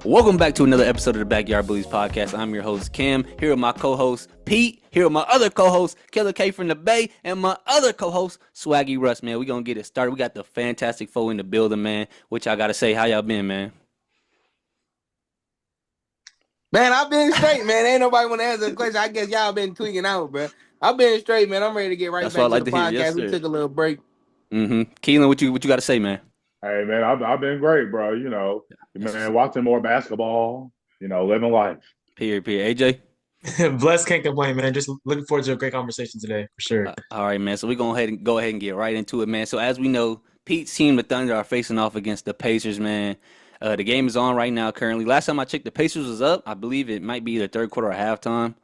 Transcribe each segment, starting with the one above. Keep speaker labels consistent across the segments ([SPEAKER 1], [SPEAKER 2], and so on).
[SPEAKER 1] Welcome back to another episode of the Backyard Bullies podcast. I'm your host, Cam, here with my co-host, Pete, here with my other co-host, Killer K from the Bay, and my other co-host, Swaggy Russ, man. We're going to get it started. We got the Fantastic Four in the building, man, which I got to say, how y'all been, man?
[SPEAKER 2] Man, I've been straight, man. Ain't nobody want to answer the question. I guess y'all been tweaking out, bro. I've been straight, man. I'm ready to get right back to the podcast. Yes, we took a little break.
[SPEAKER 1] Keelan, what you got to say, man?
[SPEAKER 3] Hey, man, I've been great, bro. You know, man, watching more basketball, living life.
[SPEAKER 1] Period. AJ?
[SPEAKER 4] Blessed, can't complain, man. Just looking forward to a great conversation today, for sure.
[SPEAKER 1] All right, man. So we're going to go ahead and get right into it, man. So as we know, Pete's team, the Thunder, are facing off against the Pacers, man. The game is on right now currently. Last time I checked, the Pacers was up. I believe it might be the third quarter or halftime.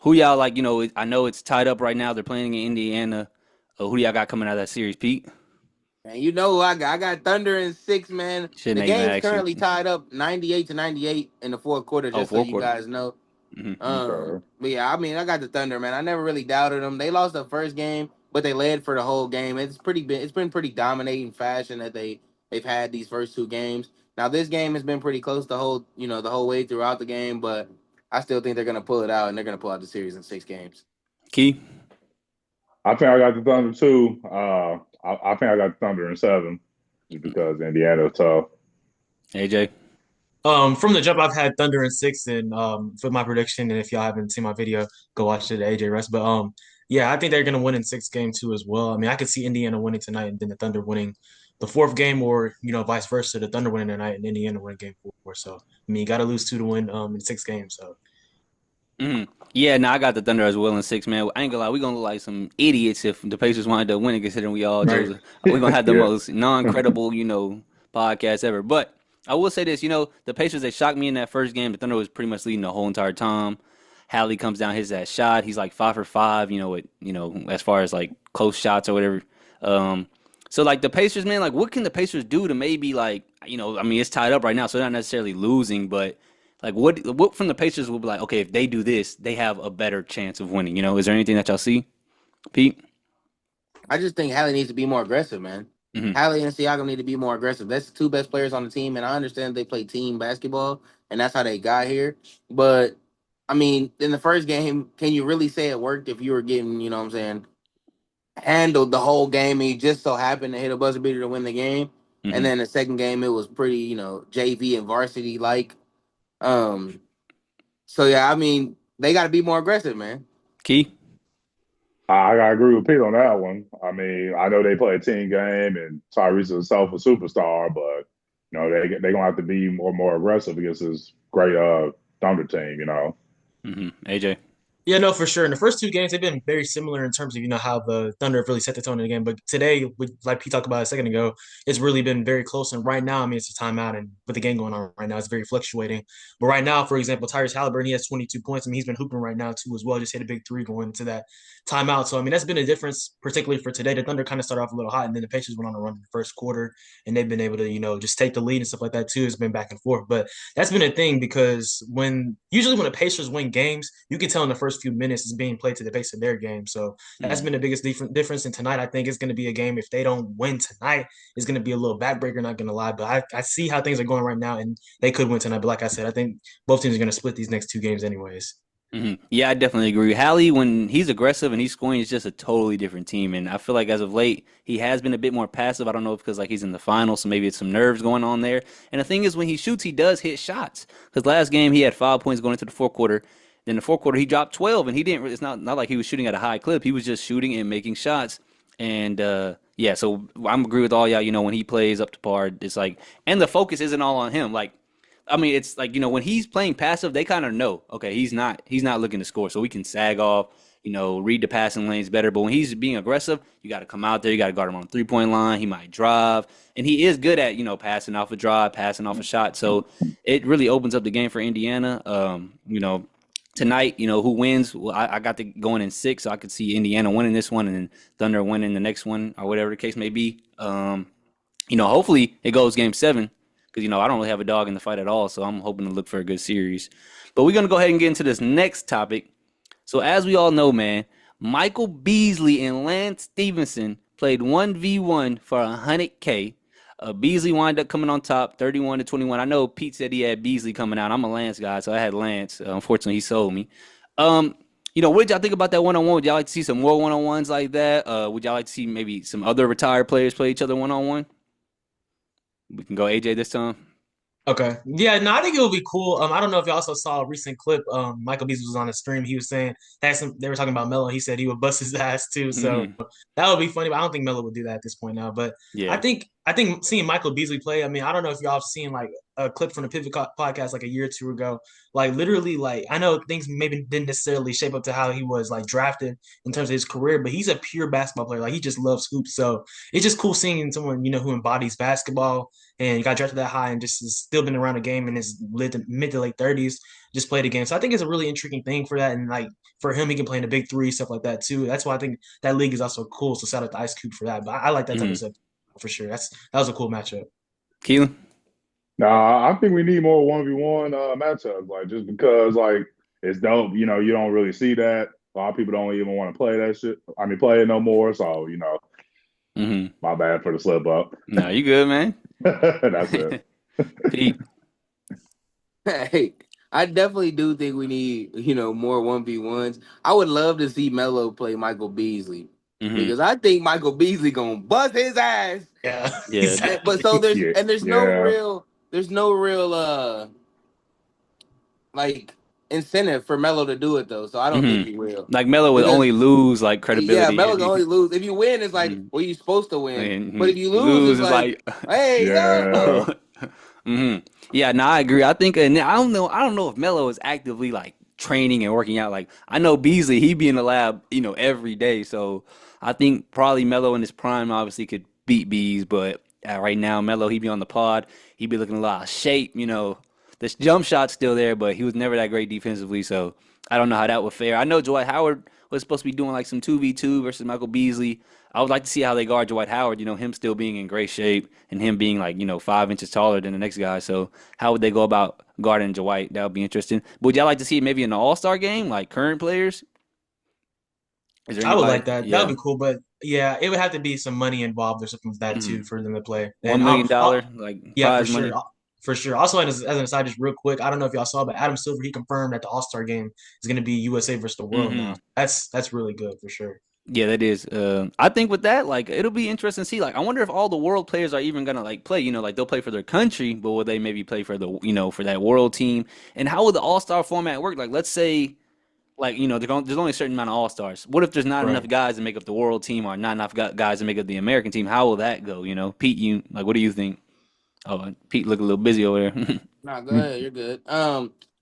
[SPEAKER 1] Who y'all like, I know it's tied up right now. They're playing in Indiana. Who do y'all got coming out of that series, Pete?
[SPEAKER 2] Man, you know I got Thunder in 6, man. The game's currently tied up 98-98 in the fourth quarter, just so you guys know. But yeah, I mean, I got the Thunder, man. I never really doubted them. They lost the first game, but they led for the whole game. It's been pretty dominating fashion that they've had these first two games. Now this game has been pretty close the whole way throughout the game, but I still think they're gonna pull it out, and they're gonna pull out the series in 6 games.
[SPEAKER 1] Key?
[SPEAKER 3] I think I got the Thunder too. I think I got the Thunder in 7 just because Indiana's tough.
[SPEAKER 1] AJ?
[SPEAKER 4] From the jump, I've had Thunder in 6, and for my prediction, and if y'all haven't seen my video, go watch it at AJ Russ. But yeah, I think they're gonna win in 6 games too as well. I mean, I could see Indiana winning tonight, and then the Thunder winning the 4th game, or vice versa, the Thunder winning tonight and Indiana winning game 4. So I mean, you got to lose 2 to win in 6 games. So.
[SPEAKER 1] Yeah, I got the Thunder as well in 6, man. I ain't gonna lie, we gonna look like some idiots if the Pacers wind up winning, considering we all chose. We're gonna have the most non-credible, podcast ever. But I will say this, the Pacers, they shocked me in that first game. The Thunder was pretty much leading the whole entire time. Hallie comes down, hits that shot. He's like 5 for 5, as far as like close shots or whatever. So like the Pacers, man, like what can the Pacers do to maybe like, I mean, it's tied up right now, so they're not necessarily losing, but like what from the Pacers will be like, okay, if they do this, they have a better chance of winning. Is there anything that y'all see, Pete?
[SPEAKER 2] I just think Hallie needs to be more aggressive, man. Hallie and Siakam need to be more aggressive. That's the 2 best players on the team, and I understand they play team basketball, and that's how they got here. But I mean, in the first game, can you really say it worked if you were getting, handled the whole game and you just so happened to hit a buzzer beater to win the game? And then the second game, it was pretty, JV and varsity like. So yeah, I mean, they got to be more aggressive, man.
[SPEAKER 1] Key?
[SPEAKER 3] I gotta agree with Pete on that one. I mean, I know they play a team game and Tyrese himself a superstar, but they gonna have to be more aggressive against this great Thunder team.
[SPEAKER 1] AJ?
[SPEAKER 4] Yeah, no, for sure. In the first 2 games, they've been very similar in terms of, how the Thunder have really set the tone in the game. But today, like Pete talked about a second ago, it's really been very close. And right now, I mean, it's a timeout. And with the game going on right now, it's very fluctuating. But right now, for example, Tyrese Halliburton, he has 22 points. I mean, he's been hooping right now, too, as well. Just hit a big 3 going into that timeout. So, I mean, that's been a difference, particularly for today. The Thunder kind of started off a little hot, and then the Pacers went on a run in the first quarter. And they've been able to, just take the lead and stuff like that, too. It's been back and forth. But that's been a thing because usually when the Pacers win games, you can tell in the first few minutes it's being played to the pace of their game. So that's been the biggest difference. And tonight, I think it's going to be a game. If they don't win tonight, it's going to be a little backbreaker, not going to lie. But I see how things are going right now, and they could win tonight. But like I said, I think both teams are going to split these next 2 games anyways.
[SPEAKER 1] Yeah, I definitely agree. Hallie, when he's aggressive and he's scoring, it's just a totally different team. And I feel like as of late, he has been a bit more passive. I don't know if because like he's in the finals, so maybe it's some nerves going on there. And the thing is, when he shoots, he does hit shots. Because last game, he had 5 points going into the fourth quarter. Then the fourth quarter, he dropped 12, and he didn't. It's not like he was shooting at a high clip. He was just shooting and making shots. And yeah, so I'm agree with all y'all. When he plays up to par, it's like, and the focus isn't all on him. Like, I mean, it's like when he's playing passive, they kind of know, okay, he's not looking to score, so we can sag off, read the passing lanes better. But when he's being aggressive, you got to come out there, you got to guard him on the 3-point line. He might drive, and he is good at passing off a drive, passing off a shot. So it really opens up the game for Indiana. Tonight, who wins? Well, I got the going in 6, so I could see Indiana winning this one and then Thunder winning the next one or whatever the case may be. Hopefully it goes game 7 because, I don't really have a dog in the fight at all, so I'm hoping to look for a good series. But we're going to go ahead and get into this next topic. So as we all know, man, Michael Beasley and Lance Stevenson played 1v1 for $100K. Beasley wound up coming on top, 31-21. I know Pete said he had Beasley coming out. I'm a Lance guy, so I had Lance. Unfortunately, he sold me. What did y'all think about that one-on-one? Would y'all like to see some more one-on-ones like that? Would y'all like to see maybe some other retired players play each other one-on-one? We can go AJ this time.
[SPEAKER 4] Okay. Yeah, no, I think it would be cool. I don't know if you also saw a recent clip. Michael Beasley was on a stream. He was saying they were talking about Melo. He said he would bust his ass too. So that would be funny, but I don't think Melo would do that at this point now. But yeah. I think seeing Michael Beasley play, I mean, I don't know if y'all have seen like a clip from the Pivot podcast like a year or two ago. Like literally, like I know things maybe didn't necessarily shape up to how he was like drafted in terms of his career, but he's a pure basketball player. Like he just loves hoops. So it's just cool seeing someone, who embodies basketball and got drafted that high and just has still been around the game in his mid to late 30s, just played the game. So I think it's a really intriguing thing for that. And like for him, he can play in the big three, stuff like that too. That's why I think that league is also cool. So shout out to Ice Cube for that. But I like that type of stuff for sure. That was a cool matchup.
[SPEAKER 1] Keelan?
[SPEAKER 3] Nah, I think we need more 1v1 matchups, like just because like it's dope. You don't really see that. A lot of people don't even want to play that shit. I mean, play it no more. So my bad for the slip up.
[SPEAKER 1] No, you good, man.
[SPEAKER 3] That's it.
[SPEAKER 1] Pete.
[SPEAKER 2] Hey, I definitely do think we need, more 1v1s. I would love to see Melo play Michael Beasley because I think Michael Beasley gonna bust his ass.
[SPEAKER 4] Yeah.
[SPEAKER 1] Yeah.
[SPEAKER 2] But so there's no real like incentive for Melo to do it though. So I don't think he will.
[SPEAKER 1] Like Melo would only lose like credibility.
[SPEAKER 2] Yeah, Melo can only lose. If you win, it's like, well, you're supposed to win. But if you lose, it's like hey, yo.
[SPEAKER 1] Yeah, no, I agree. I think, and I don't know if Melo is actively like training and working out. Like I know Beasley, he be in the lab, every day. So I think probably Melo in his prime obviously could beat Bees, but right now Melo, he be on the pod, he be looking a lot of shape. The jump shot's still there, but he was never that great defensively. So I don't know how that would fare. I know Dwight Howard was supposed to be doing like some 2v2 versus Michael Beasley. I would like to see how they guard Dwight Howard, him still being in great shape and him being like, 5 inches taller than the next guy. So how would they go about guarding Dwight? That would be interesting. Would y'all like to see it maybe in the All-Star game, like current players?
[SPEAKER 4] I would like that. Yeah. That would be cool, but yeah, it would have to be some money involved or something like that too for them to play.
[SPEAKER 1] $1 million, prize
[SPEAKER 4] for
[SPEAKER 1] money.
[SPEAKER 4] Sure. For sure. Also, as an aside, just real quick, I don't know if y'all saw, but Adam Silver, he confirmed that the All-Star game is going to be USA versus the world now. That's really good for sure.
[SPEAKER 1] Yeah, that is. I think with that, like, it'll be interesting to see. Like, I wonder if all the world players are even gonna like play. Like they'll play for their country, but will they maybe play for the, for that world team? And how will the All-Star format work? Like, let's say, like, there's only a certain amount of All-Stars. What if there's not enough guys to make up the world team, or not enough guys to make up the American team? How will that go? Pete, what do you think? Oh, Pete look a little busy over there.
[SPEAKER 2] Nah, go ahead. You're good.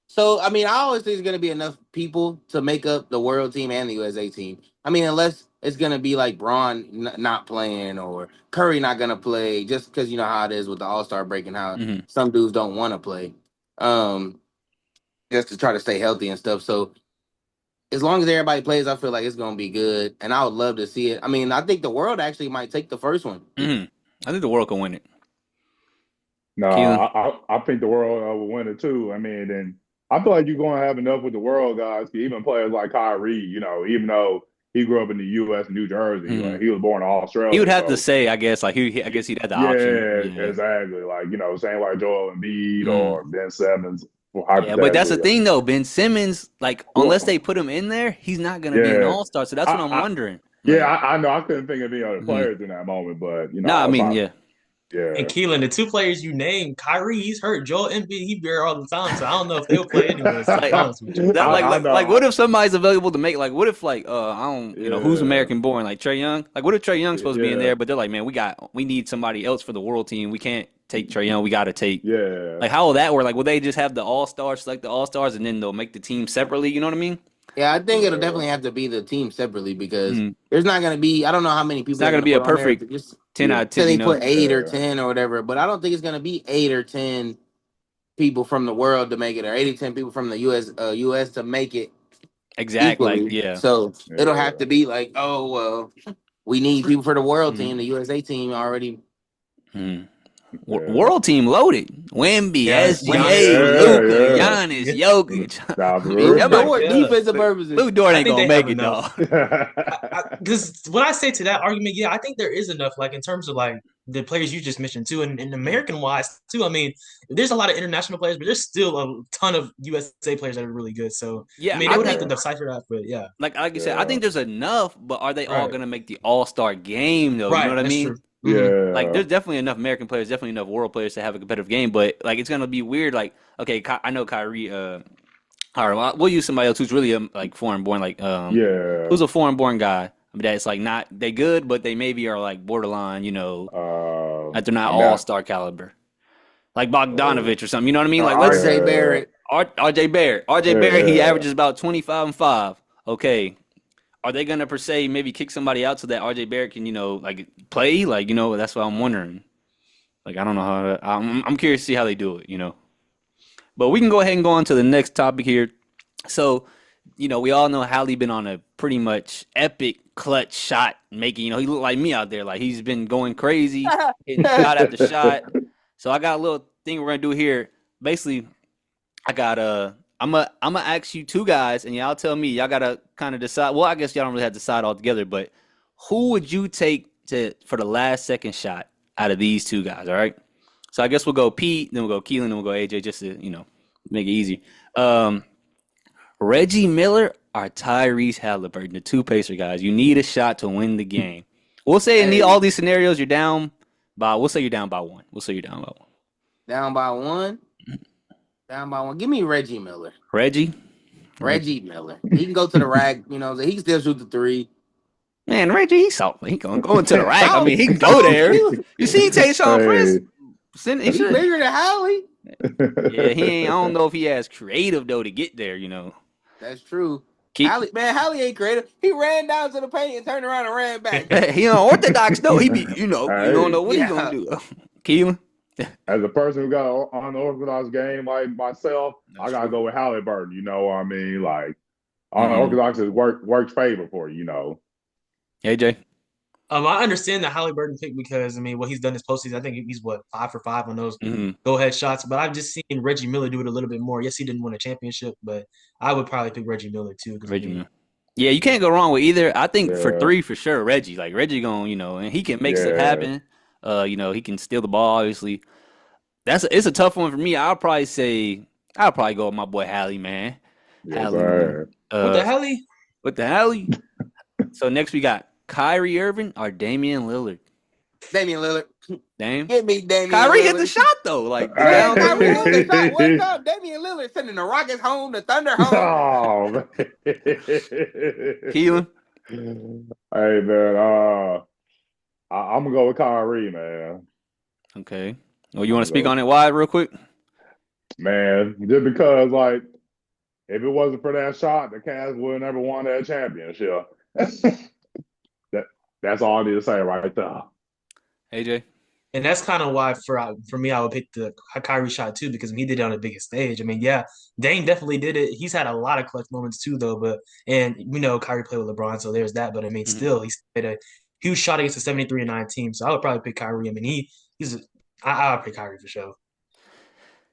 [SPEAKER 2] So I mean, I always think there's gonna be enough people to make up the world team and the USA team. I mean, unless it's gonna be like Braun not playing or Curry not gonna play, just because you know how it is with the All-Star break and how some dudes don't want to play, just to try to stay healthy and stuff. So as long as everybody plays, I feel like it's gonna be good, and I would love to see it. I mean, I think the world actually might take the first one.
[SPEAKER 1] I think the world can win it.
[SPEAKER 3] No, I think the world will win it too. I mean, and I feel like you're going to have enough with the world guys. Even players like Kyrie, even though he grew up in the U.S. New Jersey, like he was born in Australia.
[SPEAKER 1] He would have to say, I guess, like I guess he'd have the option.
[SPEAKER 3] Yeah, exactly. Like same like Joel Embiid or Ben Simmons.
[SPEAKER 1] Yeah, but that's the thing though. Ben Simmons, like unless they put him in there, he's not going to be an All-Star. So that's what I'm wondering.
[SPEAKER 3] Yeah, I know. I couldn't think of any other players in that moment, but
[SPEAKER 1] yeah.
[SPEAKER 3] Yeah.
[SPEAKER 4] And Keelan, the two players you named, Kyrie, he's hurt. Joel Embiid, he be there all the time, so I don't know if they'll play anyways.
[SPEAKER 1] Like, what if somebody's available to make? Like, what if I don't, who's American born? Like Trae Young. Like, what if Trae Young's supposed to be in there, but they're like, man, we need somebody else for the world team. We can't take Trae Young. We got to take.
[SPEAKER 3] Yeah.
[SPEAKER 1] Like, how will that work? Like, will they just have the All-Stars select the All-Stars and then they'll make the team separately? You know what I mean?
[SPEAKER 2] Yeah, I think it'll definitely have to be the team separately because there's not going to be. I don't know how many people.
[SPEAKER 1] It's not going to be a perfect 10 out of 10.
[SPEAKER 2] They put 8 or 10 or whatever, but I don't think it's going to be 8 or 10 people from the world to make it, or 8 or 10 people from the U.S. to make it.
[SPEAKER 1] Exactly.
[SPEAKER 2] Equally. Yeah. So it'll have to be like, oh well, we need people for the world team. The USA team already.
[SPEAKER 1] World team loaded. Wemby, SGA, Luka, Giannis, Jokic.
[SPEAKER 2] Defensive purposes.
[SPEAKER 1] Lou Dort ain't gonna make it though.
[SPEAKER 4] Because when I say to that argument, I think there is enough. Like in terms of like the players you just mentioned too, and American wise too. I mean, there's a lot of international players, but there's still a ton of USA players that are really good. So I
[SPEAKER 1] Yeah,
[SPEAKER 4] mean, they
[SPEAKER 1] I
[SPEAKER 4] would have
[SPEAKER 1] think
[SPEAKER 4] to decipher that, but yeah,
[SPEAKER 1] like you said, I think there's enough, but are they all
[SPEAKER 4] right,
[SPEAKER 1] gonna make the All-Star game though? You know
[SPEAKER 4] right,
[SPEAKER 1] what I
[SPEAKER 4] that's
[SPEAKER 1] mean?
[SPEAKER 4] true. Hmm.
[SPEAKER 1] Like,
[SPEAKER 3] Yeah.
[SPEAKER 1] there's definitely enough American players, definitely enough world players to have a competitive game, but like it's gonna be weird. Like, okay, I know Kyrie. All right, well, we'll use somebody else who's really like foreign born, like
[SPEAKER 3] Yeah.
[SPEAKER 1] who's a foreign born guy. I mean, that's like not they good, but they maybe are like borderline. That they're not
[SPEAKER 3] I mean,
[SPEAKER 1] all-star caliber, like Bogdanovich or something. You know what I mean? Like, let's
[SPEAKER 2] RJ
[SPEAKER 3] yeah.
[SPEAKER 2] Barrett.
[SPEAKER 1] RJ Barrett. RJ Barrett, he
[SPEAKER 3] Yeah.
[SPEAKER 1] averages about 25 and 5. Okay. Are they gonna per se maybe kick somebody out so that RJ Barrett can, like play? Like, that's what I'm wondering. Like, I don't know how to, I'm curious to see how they do it. But we can go ahead and go on to the next topic here. So, we all know Hallie been on a pretty much epic clutch shot making. He looked like me out there. Like, he's been going crazy, hitting shot after shot. So I got a little thing we're gonna do here. Basically, I got I'm gonna ask you two guys, and y'all tell me. Y'all gotta kind of decide. Well, I guess y'all don't really have to decide altogether, but who would you take for the last second shot out of these two guys? All right. So I guess we'll go Pete, then we'll go Keelan, then we'll go AJ, just to make it easy. Reggie Miller or Tyrese Halliburton, the two Pacer guys. You need a shot to win the game. We'll say in all these scenarios you're down by. We'll say you're down by one. We'll say you're down by one.
[SPEAKER 2] Down by one. Down by one. Give me Reggie Miller.
[SPEAKER 1] Reggie
[SPEAKER 2] Miller. He can go to the rack. He can still shoot the three.
[SPEAKER 1] Man, Reggie, he's soft. He gonna go into the rack. I mean, he can go there. You see, Tayshaun Prince.
[SPEAKER 2] He's bigger than Hallie.
[SPEAKER 1] Yeah, he ain't. I don't know if he has creative though to get there.
[SPEAKER 2] That's true. Hallie ain't creative. He ran down to the paint and turned around and ran back.
[SPEAKER 1] He unorthodox though. He be, you don't know what he's gonna do. Keelan.
[SPEAKER 3] As a person who got an unorthodox game like myself, I gotta go with Halliburton. You know what I mean? Like unorthodox is works favor for you.
[SPEAKER 1] AJ.
[SPEAKER 4] I understand the Halliburton pick because what he's done this postseason. I think he's 5 for 5 on those go ahead shots. But I've just seen Reggie Miller do it a little bit more. Yes, he didn't win a championship, but I would probably pick Reggie Miller too.
[SPEAKER 1] Reggie Miller. Yeah, you can't go wrong with either. I think for three for sure, Reggie. Like Reggie going, and he can make stuff happen. He can steal the ball. Obviously, it's a tough one for me. I'll probably go with my boy Hallie, man.
[SPEAKER 3] Hallie.
[SPEAKER 4] With the Hallie.
[SPEAKER 1] So next we got Kyrie Irving or Damian Lillard.
[SPEAKER 2] Damian Lillard.
[SPEAKER 1] Damn.
[SPEAKER 2] Get me Damian
[SPEAKER 1] Kyrie
[SPEAKER 2] Lillard.
[SPEAKER 1] hit the shot though. Like
[SPEAKER 2] Kyrie hit the shot one time. Damian Lillard sending the Rockets home, the Thunder home.
[SPEAKER 3] Oh man.
[SPEAKER 1] Keelan.
[SPEAKER 3] Hey man, I'm gonna go with Kyrie, man.
[SPEAKER 1] Okay. Well, you want to speak on it wide real quick?
[SPEAKER 3] Man, just because like if it wasn't for that shot, the Cavs would have never won that championship. That's all I need to say right there.
[SPEAKER 1] AJ.
[SPEAKER 4] And that's kind of why for me I would pick the Kyrie shot too because he did it on the biggest stage. Dame definitely did it. He's had a lot of clutch moments too though, and Kyrie played with LeBron, so there's that. But still he's made a huge shot against a 73-9 team. So I would probably pick Kyrie. I'll pick Kyrie for sure.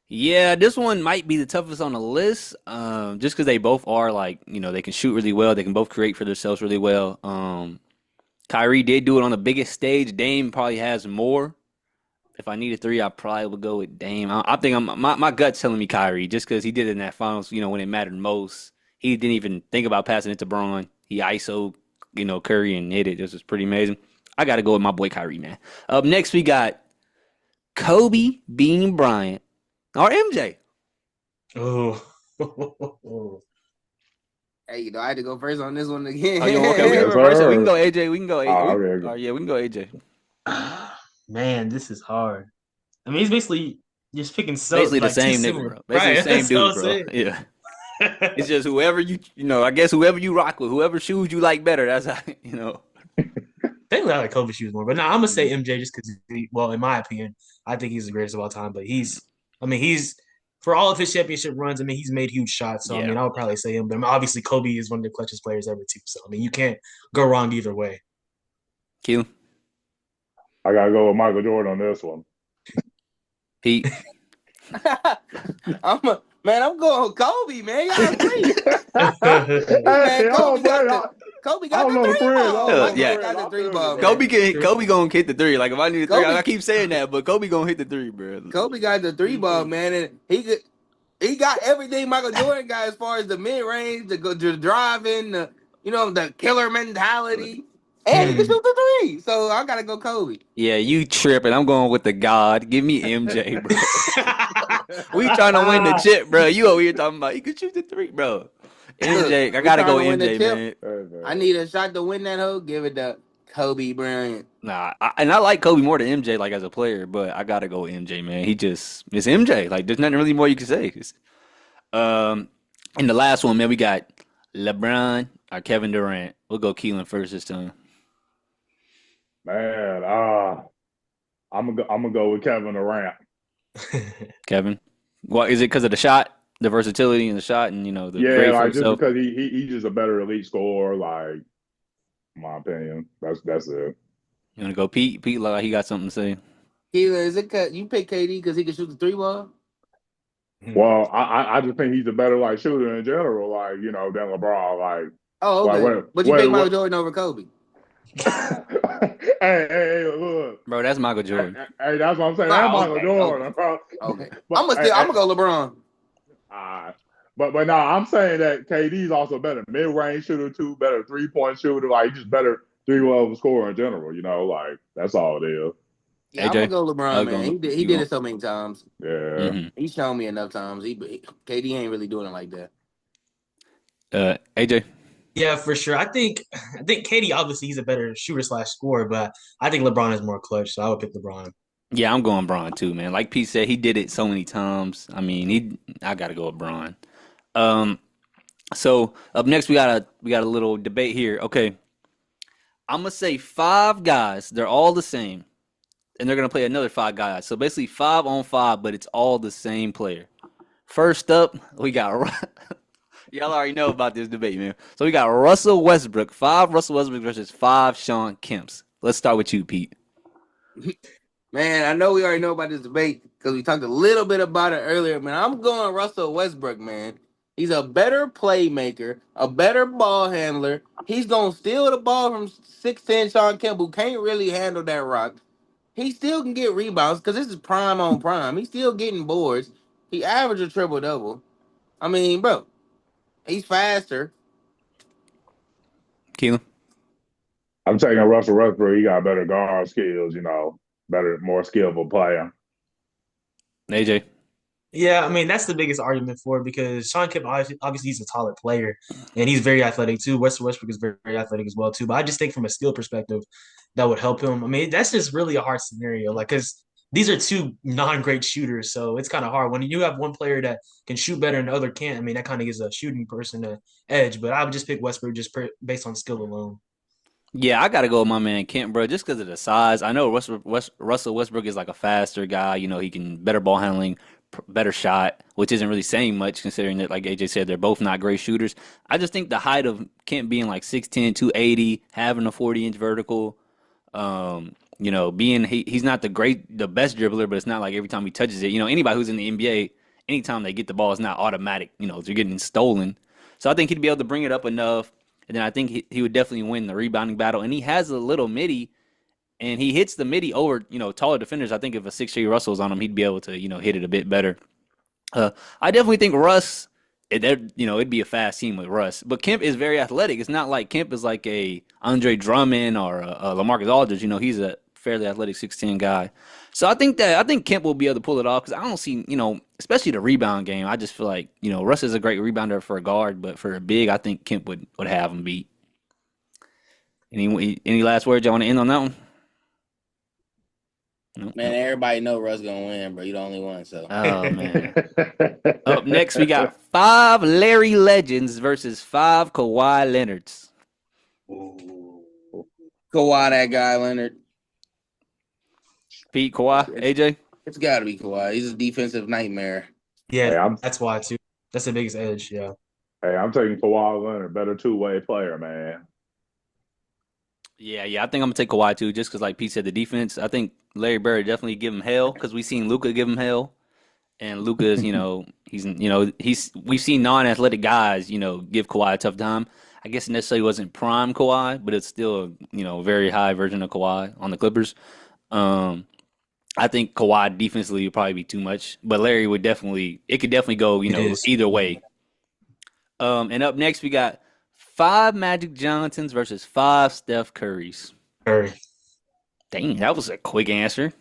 [SPEAKER 1] Yeah, this one might be the toughest on the list, just because they both are they can shoot really well. They can both create for themselves really well. Kyrie did do it on the biggest stage. Dame probably has more. If I need a three, I probably would go with Dame. I think my gut's telling me Kyrie, just because he did it in that finals, when it mattered most. He didn't even think about passing it to Braun. He ISO, Curry and hit it. This was pretty amazing. I got to go with my boy Kyrie, man. Up next, we got Kobe Bean Bryant or MJ.
[SPEAKER 4] Oh.
[SPEAKER 2] Hey, I had to go first on this one again.
[SPEAKER 1] Oh, okay, we can reverse it. We can go AJ. We can go AJ.
[SPEAKER 3] Okay.
[SPEAKER 1] Yeah, we can go AJ.
[SPEAKER 4] Man, this is hard. He's basically just picking
[SPEAKER 1] basically the same nigga, bro. Basically the same dude, bro. Yeah. It's just whoever I guess whoever you rock with, whoever shoes you like better. That's how,
[SPEAKER 4] Technically, I like Kobe shoes more, but no, I'm gonna say MJ just because. In my opinion, I think he's the greatest of all time. But he's for all of his championship runs. He's made huge shots. So I would probably say him. But obviously, Kobe is one of the clutchest players ever too. So you can't go wrong either way.
[SPEAKER 1] Q.
[SPEAKER 3] I gotta go with Michael Jordan on this one.
[SPEAKER 1] Pete.
[SPEAKER 2] I'm Man, I'm going Kobe, man. Y'all agree?
[SPEAKER 3] Hey,
[SPEAKER 2] Man,
[SPEAKER 3] oh, boy,
[SPEAKER 2] Kobe
[SPEAKER 3] I
[SPEAKER 2] got
[SPEAKER 3] don't
[SPEAKER 2] the
[SPEAKER 3] know the
[SPEAKER 2] three
[SPEAKER 3] friends. I don't
[SPEAKER 2] ball.
[SPEAKER 3] know
[SPEAKER 2] My
[SPEAKER 3] the
[SPEAKER 1] Yeah,
[SPEAKER 2] man
[SPEAKER 3] friends.
[SPEAKER 2] got the
[SPEAKER 3] I
[SPEAKER 2] three
[SPEAKER 3] feel you,
[SPEAKER 2] ball,
[SPEAKER 3] bro.
[SPEAKER 2] man.
[SPEAKER 1] Kobe gonna hit the three. Like if I need a three, I
[SPEAKER 2] Kobe
[SPEAKER 1] keep saying that, but Kobe gonna hit the three, bro.
[SPEAKER 2] Kobe got the three ball, man, and he got everything Michael Jordan got as far as the mid range, the driving, the killer mentality, and he can shoot the three. So I gotta go Kobe.
[SPEAKER 1] Yeah, you tripping. I'm going with the God. Give me MJ, bro. We trying to win the chip, bro. You over here talking about you can shoot the three, bro.
[SPEAKER 2] Look,
[SPEAKER 1] MJ, I
[SPEAKER 2] we
[SPEAKER 1] gotta
[SPEAKER 2] trying
[SPEAKER 1] go
[SPEAKER 2] to win the
[SPEAKER 1] MJ,
[SPEAKER 2] chip.
[SPEAKER 1] man.
[SPEAKER 3] Hey,
[SPEAKER 2] I
[SPEAKER 3] man.
[SPEAKER 2] need a shot to win that hoe. Give it to Kobe Bryant.
[SPEAKER 1] Nah, and I like Kobe more than MJ, like as a player, but I gotta go MJ, man. It's MJ. Like there's nothing really more you can say. Um, and the last one, man, we got LeBron or Kevin Durant. We'll go Keelan first this time.
[SPEAKER 3] Man, I'm gonna go with Kevin Durant.
[SPEAKER 1] Kevin, what is it? Because of the shot, the versatility in the shot, and the
[SPEAKER 3] Yeah,
[SPEAKER 1] grade for
[SPEAKER 3] like just
[SPEAKER 1] himself.
[SPEAKER 3] because he's just a better elite scorer. Like, in my opinion, that's it.
[SPEAKER 1] You want to go Pete? Pete, like he got something to say.
[SPEAKER 2] Keelan, is it you pick KD because he can shoot the three ball?
[SPEAKER 3] Well, I just think he's a better like shooter in general. Like than LeBron.
[SPEAKER 2] Oh,
[SPEAKER 3] Like
[SPEAKER 2] okay. But you pick Michael
[SPEAKER 3] what?
[SPEAKER 2] Jordan over Kobe.
[SPEAKER 3] Hey, look.
[SPEAKER 1] Bro, that's Michael
[SPEAKER 3] Hey,
[SPEAKER 1] Jordan.
[SPEAKER 3] hey, that's what I'm saying. That's
[SPEAKER 2] Oh,
[SPEAKER 3] Michael
[SPEAKER 2] okay,
[SPEAKER 3] Jordan,
[SPEAKER 2] okay,
[SPEAKER 3] bro.
[SPEAKER 2] okay.
[SPEAKER 3] But
[SPEAKER 2] I'm gonna go LeBron.
[SPEAKER 3] uh, but no, I'm saying that KD's also better mid-range shooter too, better 3-point shooter, like just better 3-level scorer in general. Like that's all it is.
[SPEAKER 2] Yeah, I'm gonna
[SPEAKER 1] AJ,
[SPEAKER 2] go LeBron,
[SPEAKER 1] I'll
[SPEAKER 2] man.
[SPEAKER 1] go.
[SPEAKER 2] He
[SPEAKER 1] You
[SPEAKER 2] did
[SPEAKER 1] go.
[SPEAKER 2] it so many times.
[SPEAKER 3] Yeah.
[SPEAKER 1] Mm-hmm.
[SPEAKER 2] He's shown me enough times. KD ain't really doing it like that.
[SPEAKER 1] AJ.
[SPEAKER 4] Yeah, for sure. I think Katie obviously he's a better shooter slash scorer, but I think LeBron is more clutch, so I would pick LeBron.
[SPEAKER 1] Yeah, I'm going Braun too, man. Like Pete said, he did it so many times. I mean, I gotta go with Braun. Um, so up next we got a little debate here. Okay, I'm gonna say five guys. They're all the same, and they're gonna play another five guys. So basically 5-on-5, but it's all the same player. First up, we got y'all already know about this debate, man. So we got Russell Westbrook, five Russell Westbrook versus five Sean Kemps. Let's start with you, Pete.
[SPEAKER 2] Man, I know we already know about this debate because we talked a little bit about it earlier. Man, I'm going Russell Westbrook, man. He's a better playmaker, a better ball handler. He's gonna steal the ball from 6'10" Sean Kemp, who can't really handle that rock. He still can get rebounds because this is prime on prime. He's still getting boards. He averaged a triple double. I mean, bro, he's faster.
[SPEAKER 1] Keelan.
[SPEAKER 3] I'm taking Russell Westbrook. He got better guard skills, better, more skillful player.
[SPEAKER 1] AJ.
[SPEAKER 4] Yeah, I mean that's the biggest argument for it because Sean Kemp obviously he's a taller player and he's very athletic too. Westbrook is very, very athletic as well too. But I just think from a skill perspective, that would help him. I mean that's just really a hard scenario, like because these are two non-great shooters, so it's kind of hard when you have one player that can shoot better and the other can't. I mean that kind of gives a shooting person an edge. But I would just pick Westbrook just based on skill alone.
[SPEAKER 1] Yeah, I gotta go with my man Kent, bro, just because of the size. I know Russell Westbrook is like a faster guy. He can better ball handling, better shot, which isn't really saying much considering that, like AJ said, they're both not great shooters. I just think the height of Kent being like 6'10", 280, having a 40-inch vertical, being he's not the best dribbler, but it's not like every time he touches it. Anybody who's in the NBA, anytime they get the ball, it's not automatic. They're getting stolen. So I think he'd be able to bring it up enough. And then I think he would definitely win the rebounding battle. And he has a little midi, and he hits the midi over, taller defenders. I think if a 6'3" Russell's on him, he'd be able to, hit it a bit better. I definitely think Russ, it'd be a fast team with Russ. But Kemp is very athletic. It's not like Kemp is like a Andre Drummond or a LaMarcus Aldridge. He's a fairly athletic 6'10" guy. So I think Kemp will be able to pull it off because I don't see, especially the rebound game. I just feel like, Russ is a great rebounder for a guard, but for a big, I think Kemp would have him beat. Any last words y'all want to end on that one?
[SPEAKER 2] Man, everybody know Russ gonna win, bro. You the only one, so.
[SPEAKER 1] Oh man. Up next, we got 5 Larry Legends versus 5 Kawhi Leonards.
[SPEAKER 2] Kawhi, that guy, Leonard.
[SPEAKER 1] Pete, Kawhi, AJ.
[SPEAKER 2] It's got to be Kawhi. He's a defensive nightmare.
[SPEAKER 4] Yeah, that's why too. That's the biggest edge. Yeah.
[SPEAKER 3] Hey, I'm taking Kawhi Leonard, better two-way player, man.
[SPEAKER 1] Yeah. I think I'm gonna take Kawhi too, just because, like Pete said, the defense. I think Larry Bird definitely give him hell because we seen Luka give him hell, And Luka is, we've seen non-athletic guys, give Kawhi a tough time. I guess it necessarily wasn't prime Kawhi, but it's still a very high version of Kawhi on the Clippers. I think Kawhi defensively would probably be too much, but Larry would it could definitely go, either way. And up next we got 5 Magic Johnsons versus 5 Steph Currys.
[SPEAKER 4] Curry.
[SPEAKER 1] Dang, that was a quick answer.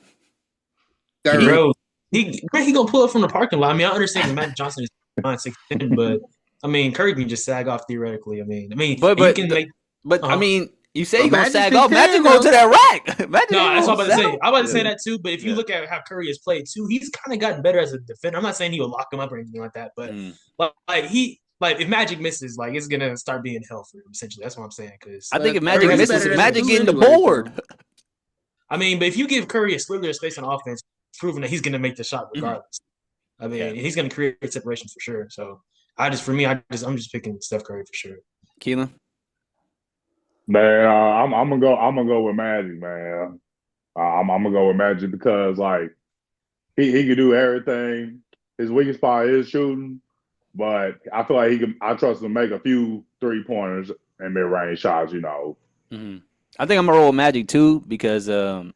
[SPEAKER 4] Bro, he gonna pull up from the parking lot. I mean, I understand that Magic Johnson is 6'10", but I mean, Curry can just sag off theoretically.
[SPEAKER 1] But
[SPEAKER 4] you can make.
[SPEAKER 1] I mean, you say you're gonna sag
[SPEAKER 2] 6'10",
[SPEAKER 1] off. Magic go to that rack.
[SPEAKER 4] No, that's what I'm about to say. I'm about to say that too. But if you look at how Curry has played too, he's kind of gotten better as a defender. I'm not saying he will lock him up or anything like that, but if Magic misses, it's gonna start being hell for him. Essentially, that's what I'm saying. Because
[SPEAKER 1] I think if Magic misses, Magic getting the board.
[SPEAKER 4] I mean, but if you give Curry a slither of space on offense, it's proven that he's gonna make the shot regardless. I mean, he's gonna create separation for sure. So I'm just picking Steph Curry for sure.
[SPEAKER 1] Keelan?
[SPEAKER 3] Man, I'm gonna go with Magic, man. I'm gonna go with Magic because he can do everything. His weakest spot is shooting, but I feel like I trust him to make a few 3-pointers and mid-range shots.
[SPEAKER 1] Mm-hmm. I think I'm gonna roll with Magic too because the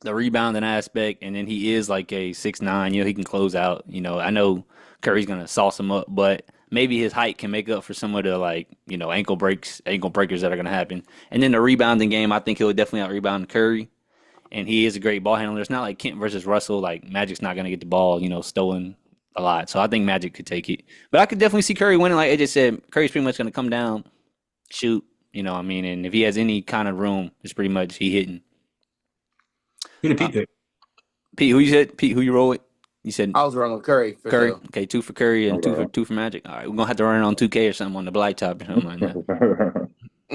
[SPEAKER 1] rebounding aspect, and then he is like a 6'9". He can close out. I know Curry's gonna sauce him up, but maybe his height can make up for some of the ankle breakers that are gonna happen. And then the rebounding game, I think he'll definitely out rebound Curry, and he is a great ball handler. It's not like Kent versus Russell. Like Magic's not gonna get the ball, stolen a lot. So I think Magic could take it, but I could definitely see Curry winning. Like AJ said, Curry's pretty much gonna come down, shoot. And if he has any kind of room, it's pretty much he hitting.
[SPEAKER 4] Who did Pete pick?
[SPEAKER 1] Pete, who you said? Pete, who you roll with? You said
[SPEAKER 2] I was wrong with Curry.
[SPEAKER 1] Curry.
[SPEAKER 2] Sure.
[SPEAKER 1] Okay, 2 for Curry and two for Magic. All right, we're gonna have to run it on 2K or something on the blacktop or something like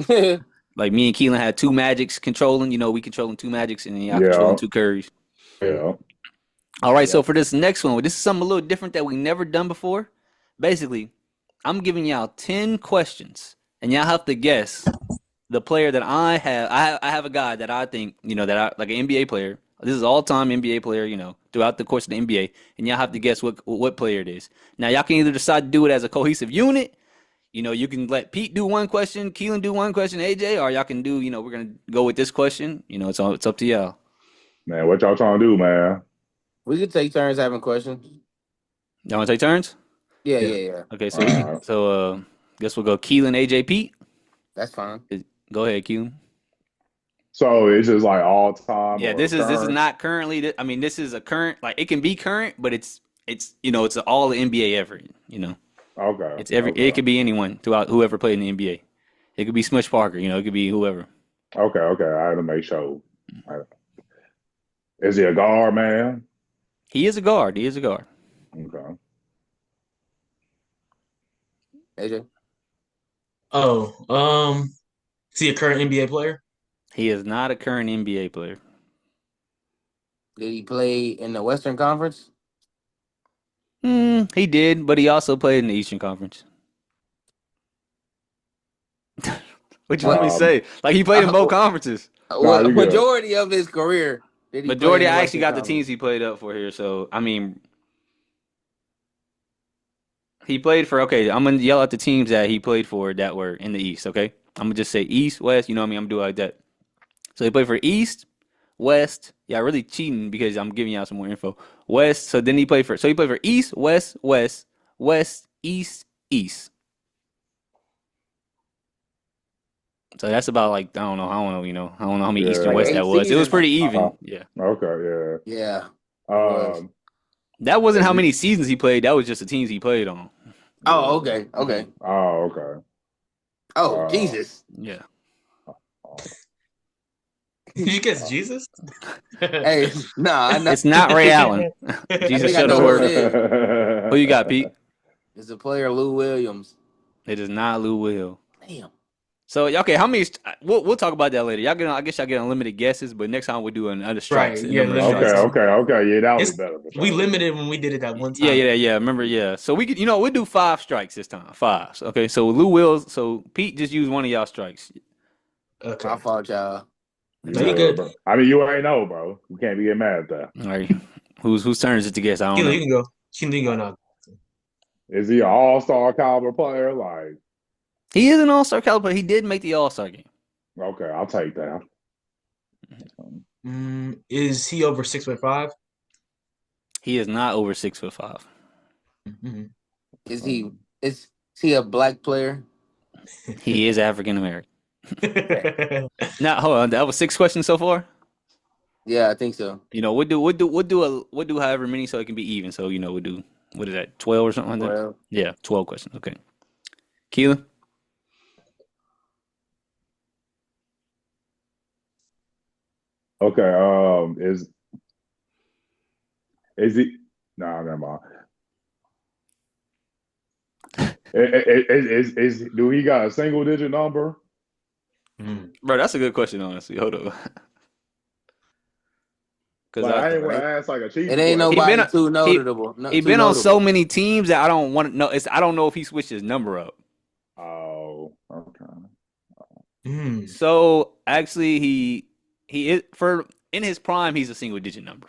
[SPEAKER 1] that. Like me and Keelan had 2 Magics controlling. We controlling 2 Magics, and then y'all controlling 2 Currys.
[SPEAKER 3] Yeah.
[SPEAKER 1] All right, so for this next one, this is something a little different that we never done before. Basically, I'm giving y'all 10 questions. And y'all have to guess the player that I have. I have a guy that I think, that I like an NBA player. This is all-time NBA player, throughout the course of the NBA. And y'all have to guess what player it is. Now, y'all can either decide to do it as a cohesive unit. You can let Pete do one question, Keelan do one question, AJ, or y'all can do, we're going to go with this question. It's up to y'all.
[SPEAKER 3] Man, what y'all trying to do, man?
[SPEAKER 2] We could take turns having questions.
[SPEAKER 1] Y'all want to take turns?
[SPEAKER 2] Yeah.
[SPEAKER 1] Okay, so guess we'll go Keelan, AJ, Pete.
[SPEAKER 2] That's fine.
[SPEAKER 1] Go ahead, Keelan.
[SPEAKER 3] So it's just all time.
[SPEAKER 1] Yeah, this is not currently. I mean, this is a current. It can be current, but it's it's all the NBA effort.
[SPEAKER 3] Okay.
[SPEAKER 1] It's It could be anyone throughout whoever played in the NBA. It could be Smush Parker. It could be whoever.
[SPEAKER 3] Okay. I had to make sure. Is he a guard, man?
[SPEAKER 1] He is a guard.
[SPEAKER 3] Okay.
[SPEAKER 2] AJ.
[SPEAKER 4] Is he a current NBA player?
[SPEAKER 1] He is not a current NBA player.
[SPEAKER 2] Did he play in the Western Conference?
[SPEAKER 1] He did, but he also played in the Eastern Conference. What you want me to say? He played in both conferences.
[SPEAKER 2] Well, the majority of his career.
[SPEAKER 1] Majority, I actually got the teams he played up for here. So, I mean, he played for, I'm going to yell out the teams that he played for that were in the East, okay? I'm going to just say East, West, I'm going to do it like that. So he played for East, West. Yeah, really cheating because I'm giving y'all some more info. West, so then he played for East, West, West, West, East, East. So that's about I don't know how many East and West that was. It was pretty even. Yeah.
[SPEAKER 3] Okay,
[SPEAKER 2] yeah.
[SPEAKER 1] That wasn't how many seasons he played. That was just the teams he played on.
[SPEAKER 2] Oh, okay.
[SPEAKER 3] Oh, okay.
[SPEAKER 2] Oh, Jesus.
[SPEAKER 1] Yeah.
[SPEAKER 4] Did you guess Jesus?
[SPEAKER 2] Hey, nah.
[SPEAKER 1] It's not Ray Allen. Jesus shut the word. Who you got, Pete?
[SPEAKER 2] It's the player Lou Williams.
[SPEAKER 1] It is not Lou Will.
[SPEAKER 2] Damn.
[SPEAKER 1] So okay, how many? We'll talk about that later. I guess y'all get unlimited guesses, but next time we'll do another strikes.
[SPEAKER 4] Right, yeah,
[SPEAKER 3] okay. Yeah, that was better.
[SPEAKER 4] We limited when we did it that one time.
[SPEAKER 1] Yeah. Remember, yeah. So we could, we'll do 5 strikes this time. 5. Okay. So Lou Wills. So Pete just used one of y'all strikes.
[SPEAKER 2] Okay. My fault, y'all.
[SPEAKER 4] No, you good.
[SPEAKER 3] I mean, you already know, bro. You can't be getting mad at that.
[SPEAKER 1] All right. Whose turn is it to guess? I don't know.
[SPEAKER 4] You can go. Can you go now?
[SPEAKER 3] Is he an all-star caliber player? Like,
[SPEAKER 1] he is an all-star caliber. He did make the all-star game.
[SPEAKER 3] Okay, I'll take that.
[SPEAKER 4] Is he over 6'5"?
[SPEAKER 1] He is not over 6'5".
[SPEAKER 4] Mm-hmm.
[SPEAKER 2] Is he a black player?
[SPEAKER 1] He is African American. Now, hold on. That was 6 questions so far.
[SPEAKER 2] Yeah, I think so.
[SPEAKER 1] We'll do however many so it can be even. So we'll do, what is that, 12 or something like that? Yeah, 12 questions. Okay. Keelan?
[SPEAKER 3] Okay. Is he? No, never mind. Do he got a single digit number?
[SPEAKER 1] Bro, that's a good question, honestly. Hold on.
[SPEAKER 3] Because I ain't want to ask like a cheap.
[SPEAKER 2] It ain't nobody too notable.
[SPEAKER 1] He been on so many teams that I don't want to know. I don't know if he switched his number up.
[SPEAKER 3] Oh,
[SPEAKER 1] okay. So actually, he is in his prime. He's a single digit number.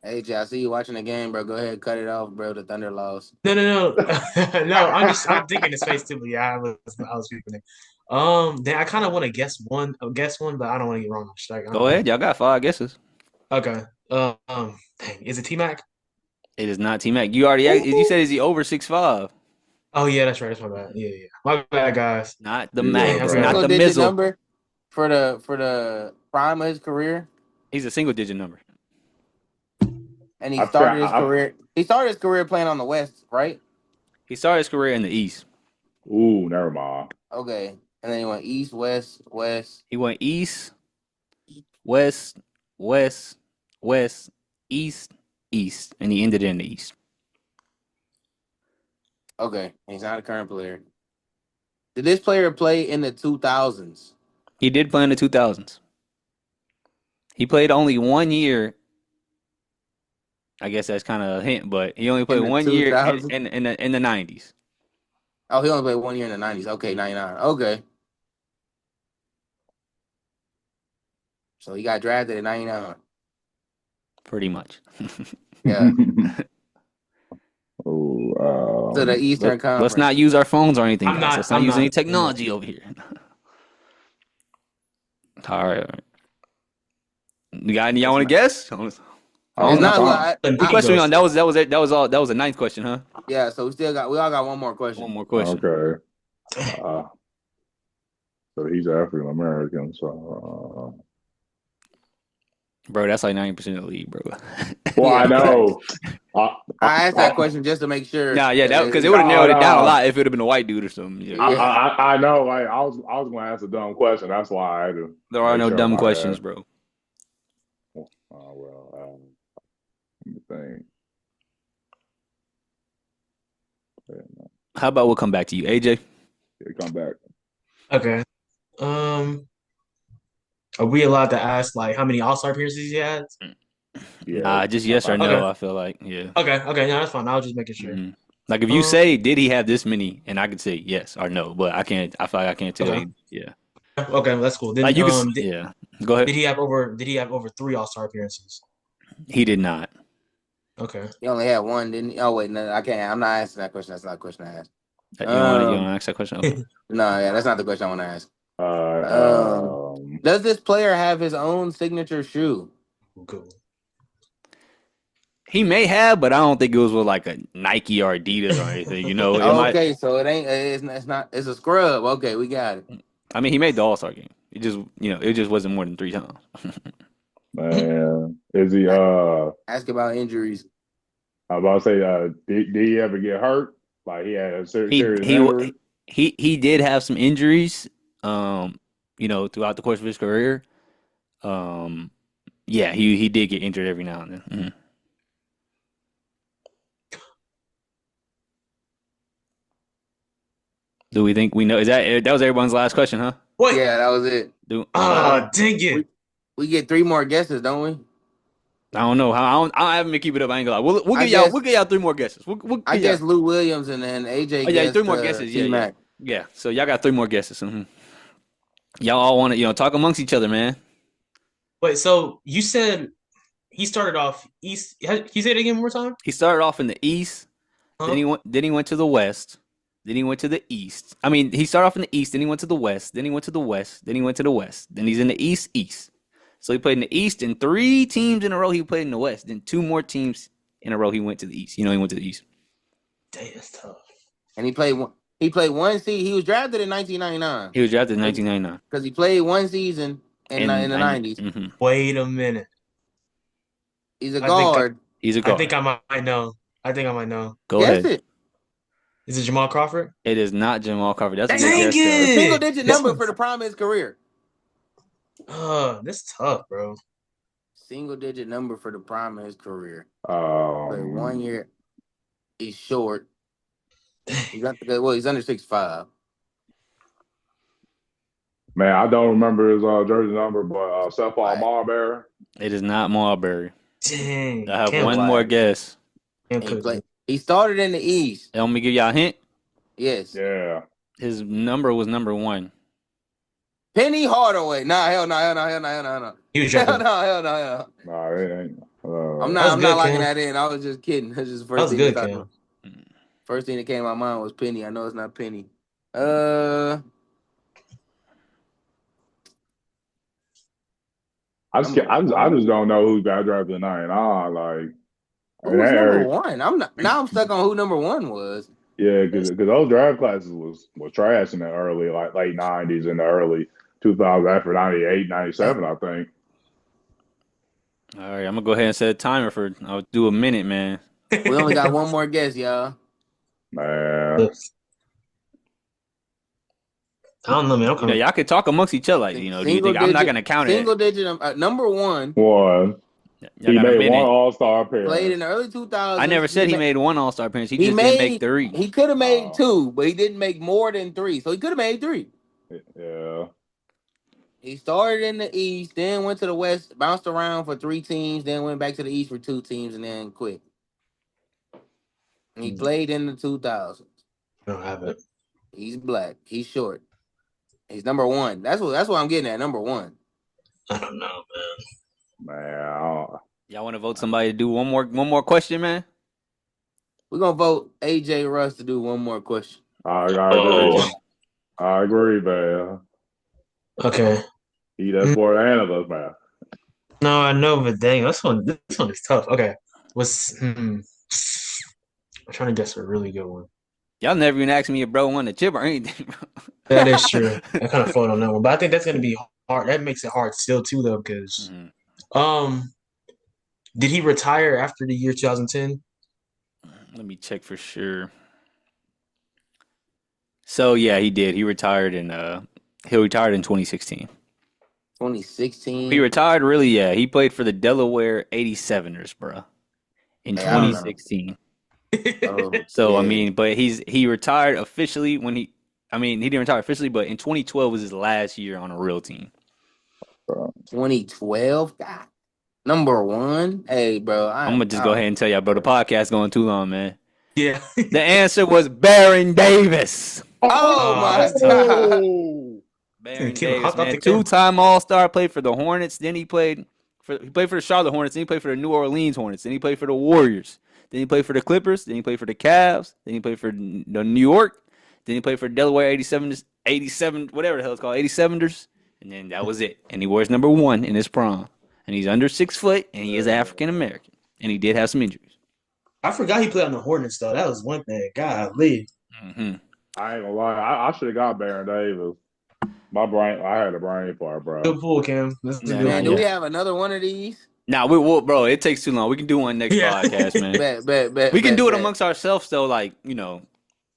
[SPEAKER 2] AJ, I see you watching the game, bro. Go ahead, cut it off, bro. The Thunder lost.
[SPEAKER 4] No. No, I'm thinking his face too. But yeah, I was speaking it. Then I kind of want to guess one, but I don't want to get wrong.
[SPEAKER 1] Go ahead, y'all got 5 guesses.
[SPEAKER 4] Okay. Dang, is it T-Mac?
[SPEAKER 1] It is not T-Mac. You already asked, you said, is he over 6'5"?
[SPEAKER 4] Oh yeah, that's right. That's my bad. Yeah. My bad, guys.
[SPEAKER 1] Not the max, not the mizzle.
[SPEAKER 2] Number for the prime of his career.
[SPEAKER 1] He's a single digit number.
[SPEAKER 2] And he started his career. He started his career playing on the West, right?
[SPEAKER 1] He started his career in the East.
[SPEAKER 3] Ooh, never mind.
[SPEAKER 2] Okay, and then he went East, West, West.
[SPEAKER 1] He went East, West, West, West, East, East, and he ended in the East.
[SPEAKER 2] Okay, he's not a current player. Did this player play in the 2000s?
[SPEAKER 1] He did play in the 2000s. He played only 1 year. I guess that's kind of a hint, but he only played 1 year in the 90s.
[SPEAKER 2] Oh, he only played 1 year in the 90s. Okay, 99. Okay. So he got drafted in 99.
[SPEAKER 1] Pretty much.
[SPEAKER 2] Yeah.
[SPEAKER 3] To
[SPEAKER 2] the Eastern Conference.
[SPEAKER 1] Let's not use our phones or anything. Let's not use any technology over here. All right. Y'all want to guess?
[SPEAKER 2] It's not like
[SPEAKER 1] what question we on? That was all. That was the 9th question, huh?
[SPEAKER 2] Yeah. So we all got one more question.
[SPEAKER 1] One more question.
[SPEAKER 3] Okay. So he's African American. So.
[SPEAKER 1] Bro, that's like 90% of the league, bro.
[SPEAKER 3] Well, I know.
[SPEAKER 2] I asked that question just to make sure.
[SPEAKER 1] Nah, yeah, because it would have narrowed it down a lot if it would have been a white dude or something. Yeah.
[SPEAKER 3] I know. Like, I was going to ask a dumb question. That's why I had to.
[SPEAKER 1] There are no dumb questions, bro.
[SPEAKER 3] Well, let me think.
[SPEAKER 1] How about we'll come back to you, AJ?
[SPEAKER 3] Yeah, come back.
[SPEAKER 4] Okay. Are we allowed to ask like how many All-Star appearances he had?
[SPEAKER 1] Yeah. Just yes or no. Okay. I feel like
[SPEAKER 4] Okay. No, that's fine. I was just making sure.
[SPEAKER 1] Mm-hmm. Like if you say, did he have this many, and I could say yes or no, but I can't. I feel like I can't tell you. Yeah.
[SPEAKER 4] Okay, that's cool. Then
[SPEAKER 1] like you can, yeah. Go ahead.
[SPEAKER 4] Did he have over 3 All-Star appearances?
[SPEAKER 1] He did not.
[SPEAKER 4] Okay.
[SPEAKER 2] He only had 1, didn't he? Oh wait, no, I can't. I'm not asking that question. That's not a question I asked.
[SPEAKER 1] You want to ask that question? Okay.
[SPEAKER 2] No, yeah, that's not the question I want to ask. Does this player have his own signature shoe?
[SPEAKER 4] Cool.
[SPEAKER 1] He may have, but I don't think it was with like a Nike or Adidas or anything.
[SPEAKER 2] Okay, so it ain't. It's not. It's a scrub. Okay, we got it.
[SPEAKER 1] I mean, he made the All-Star game. It just, it just wasn't more than 3 times.
[SPEAKER 3] Man, is he?
[SPEAKER 2] Ask about injuries.
[SPEAKER 3] I was about to say, did he ever get hurt? Like he had a serious injury?
[SPEAKER 1] He did have some injuries. Throughout the course of his career. Yeah, he did get injured every now and then. Mm-hmm. Do we think we know? That was everyone's last question, huh?
[SPEAKER 2] What? Yeah, that was it.
[SPEAKER 4] Dang it!
[SPEAKER 2] We get 3 more guesses, don't we?
[SPEAKER 1] I don't know. I haven't been keeping it up. I ain't gonna lie. We'll give y'all 3 more guesses.
[SPEAKER 2] I guess Lou Williams and then AJ.
[SPEAKER 1] Oh, yeah, 3 more guesses. Yeah. So y'all got 3 more guesses. Mm-hmm. Y'all all want to talk amongst each other, man.
[SPEAKER 4] Wait, so you said he started off East. Can you say it again one more time?
[SPEAKER 1] He started off in the East.
[SPEAKER 4] Huh?
[SPEAKER 1] Then he went to the West. Then he went to the East. I mean, he started off in the East. Then he went to the West. Then he went to the West. Then he went to the West. Then he's in the East. So he played in the East, and 3 teams in a row he played in the West. Then 2 more teams in a row he went to the East. He went to the East.
[SPEAKER 4] Dang, that's tough.
[SPEAKER 2] And he played one. He played one season. He was drafted in 1999.
[SPEAKER 1] He was drafted in 1999
[SPEAKER 2] because he played one season in the 90s.
[SPEAKER 1] Mm-hmm.
[SPEAKER 4] Wait a minute.
[SPEAKER 2] He's a guard.
[SPEAKER 1] He's a guard.
[SPEAKER 4] I think I might know.
[SPEAKER 1] Go ahead.
[SPEAKER 2] It.
[SPEAKER 4] Is it Jamal Crawford?
[SPEAKER 1] It is not Jamal Crawford. That's
[SPEAKER 4] Dang
[SPEAKER 1] a
[SPEAKER 4] it!
[SPEAKER 2] Single digit number for the prime of his career.
[SPEAKER 4] That's tough, bro.
[SPEAKER 2] Single digit number for the prime of his career.
[SPEAKER 3] But
[SPEAKER 2] 1 year. He's short. He's under 6'5".
[SPEAKER 3] Man, I don't remember his jersey number, but Stephon Marbury.
[SPEAKER 1] It is not Marbury.
[SPEAKER 4] Dang.
[SPEAKER 1] I have one more guess.
[SPEAKER 2] He started in the East.
[SPEAKER 1] Let me give y'all a hint.
[SPEAKER 2] Yes.
[SPEAKER 3] Yeah.
[SPEAKER 1] His number was number 1.
[SPEAKER 2] Penny Hardaway. Nah, hell no. Hell no.
[SPEAKER 3] Nah, it ain't.
[SPEAKER 2] I'm not locking that in. I was just kidding. That's just the first thing
[SPEAKER 4] that came.
[SPEAKER 2] First thing that came to my mind was Penny. I know it's not Penny.
[SPEAKER 3] I just don't know who got drafted in 99. Like,
[SPEAKER 2] who was number 1? I'm stuck on who number 1 was.
[SPEAKER 3] Yeah, because those draft classes was trash in the early, like late 90s and the early 2000s after 98, 97, I think.
[SPEAKER 1] All right, I'm gonna go ahead and set a timer I'll do a minute, man.
[SPEAKER 2] We only got one more guess, y'all.
[SPEAKER 3] Man.
[SPEAKER 4] I don't know, man.
[SPEAKER 1] Y'all can talk amongst each other. Like, do you think I'm not gonna count
[SPEAKER 2] single digit number 1?
[SPEAKER 3] He made 1 All-Star appearance.
[SPEAKER 2] Played in the early 2000s.
[SPEAKER 1] I never said he made 1 All-Star appearance. He just didn't make 3.
[SPEAKER 2] He could have made 2, but he didn't make more than 3. So he could have made 3.
[SPEAKER 3] Yeah.
[SPEAKER 2] He started in the East, then went to the West, bounced around for 3 teams, then went back to the East for 2 teams, and then quit. He played in the 2000s.
[SPEAKER 4] I don't have it.
[SPEAKER 2] He's black. He's short. He's number 1. That's what I'm getting at. Number 1.
[SPEAKER 4] I don't know, man.
[SPEAKER 1] Y'all want to vote somebody to do one more question, man?
[SPEAKER 2] We're gonna vote AJ Russ to do one more question.
[SPEAKER 3] I agree. I agree, man.
[SPEAKER 4] Okay.
[SPEAKER 3] He that sport analyst, man.
[SPEAKER 4] No, I know, but dang, this one is tough. Okay. I'm trying to guess a really good one.
[SPEAKER 1] Y'all never even asked me if bro won the chip or anything, bro.
[SPEAKER 4] That is true. I kind of fought on that one, but I think that's gonna be hard. That makes it hard still too, though, because did he retire after the year 2010?
[SPEAKER 1] Let me check for sure. So yeah, he did. He retired in 2016.
[SPEAKER 2] 2016.
[SPEAKER 1] He retired really, yeah. He played for the Delaware 87ers, bro, in 2016. So I mean, but he retired officially he didn't retire officially, but in 2012 was his last year on a real team.
[SPEAKER 2] 2012, God, number 1. Hey, bro,
[SPEAKER 1] I'm gonna just go ahead and tell y'all, bro. The podcast going too long, man.
[SPEAKER 4] Yeah.
[SPEAKER 1] The answer was Baron Davis.
[SPEAKER 2] Oh my God.
[SPEAKER 1] Baron Davis, man. 2-time All-Star, played for the Hornets. Then he played for the Charlotte Hornets. Then he played for the New Orleans Hornets. Then he played for the Warriors. Then he played for the Clippers. Then he played for the Cavs. Then he played for the New York. Then he played for Delaware 87, whatever the hell it's called, 87ers. And then that was it. And he wears number 1 in his prime. And he's under 6 foot, and he is African American. And he did have some injuries.
[SPEAKER 4] I forgot he played on the Hornets, though. That was one thing. Golly.
[SPEAKER 1] Mm-hmm.
[SPEAKER 3] I ain't gonna lie. I should have got Baron Davis. I had a brain fart, bro.
[SPEAKER 4] Good pull, Cam.
[SPEAKER 2] Man, do we have another one of these?
[SPEAKER 1] Nah, bro, it takes too long. We can do one next podcast, man. We can do it amongst ourselves, though, like,
[SPEAKER 2] I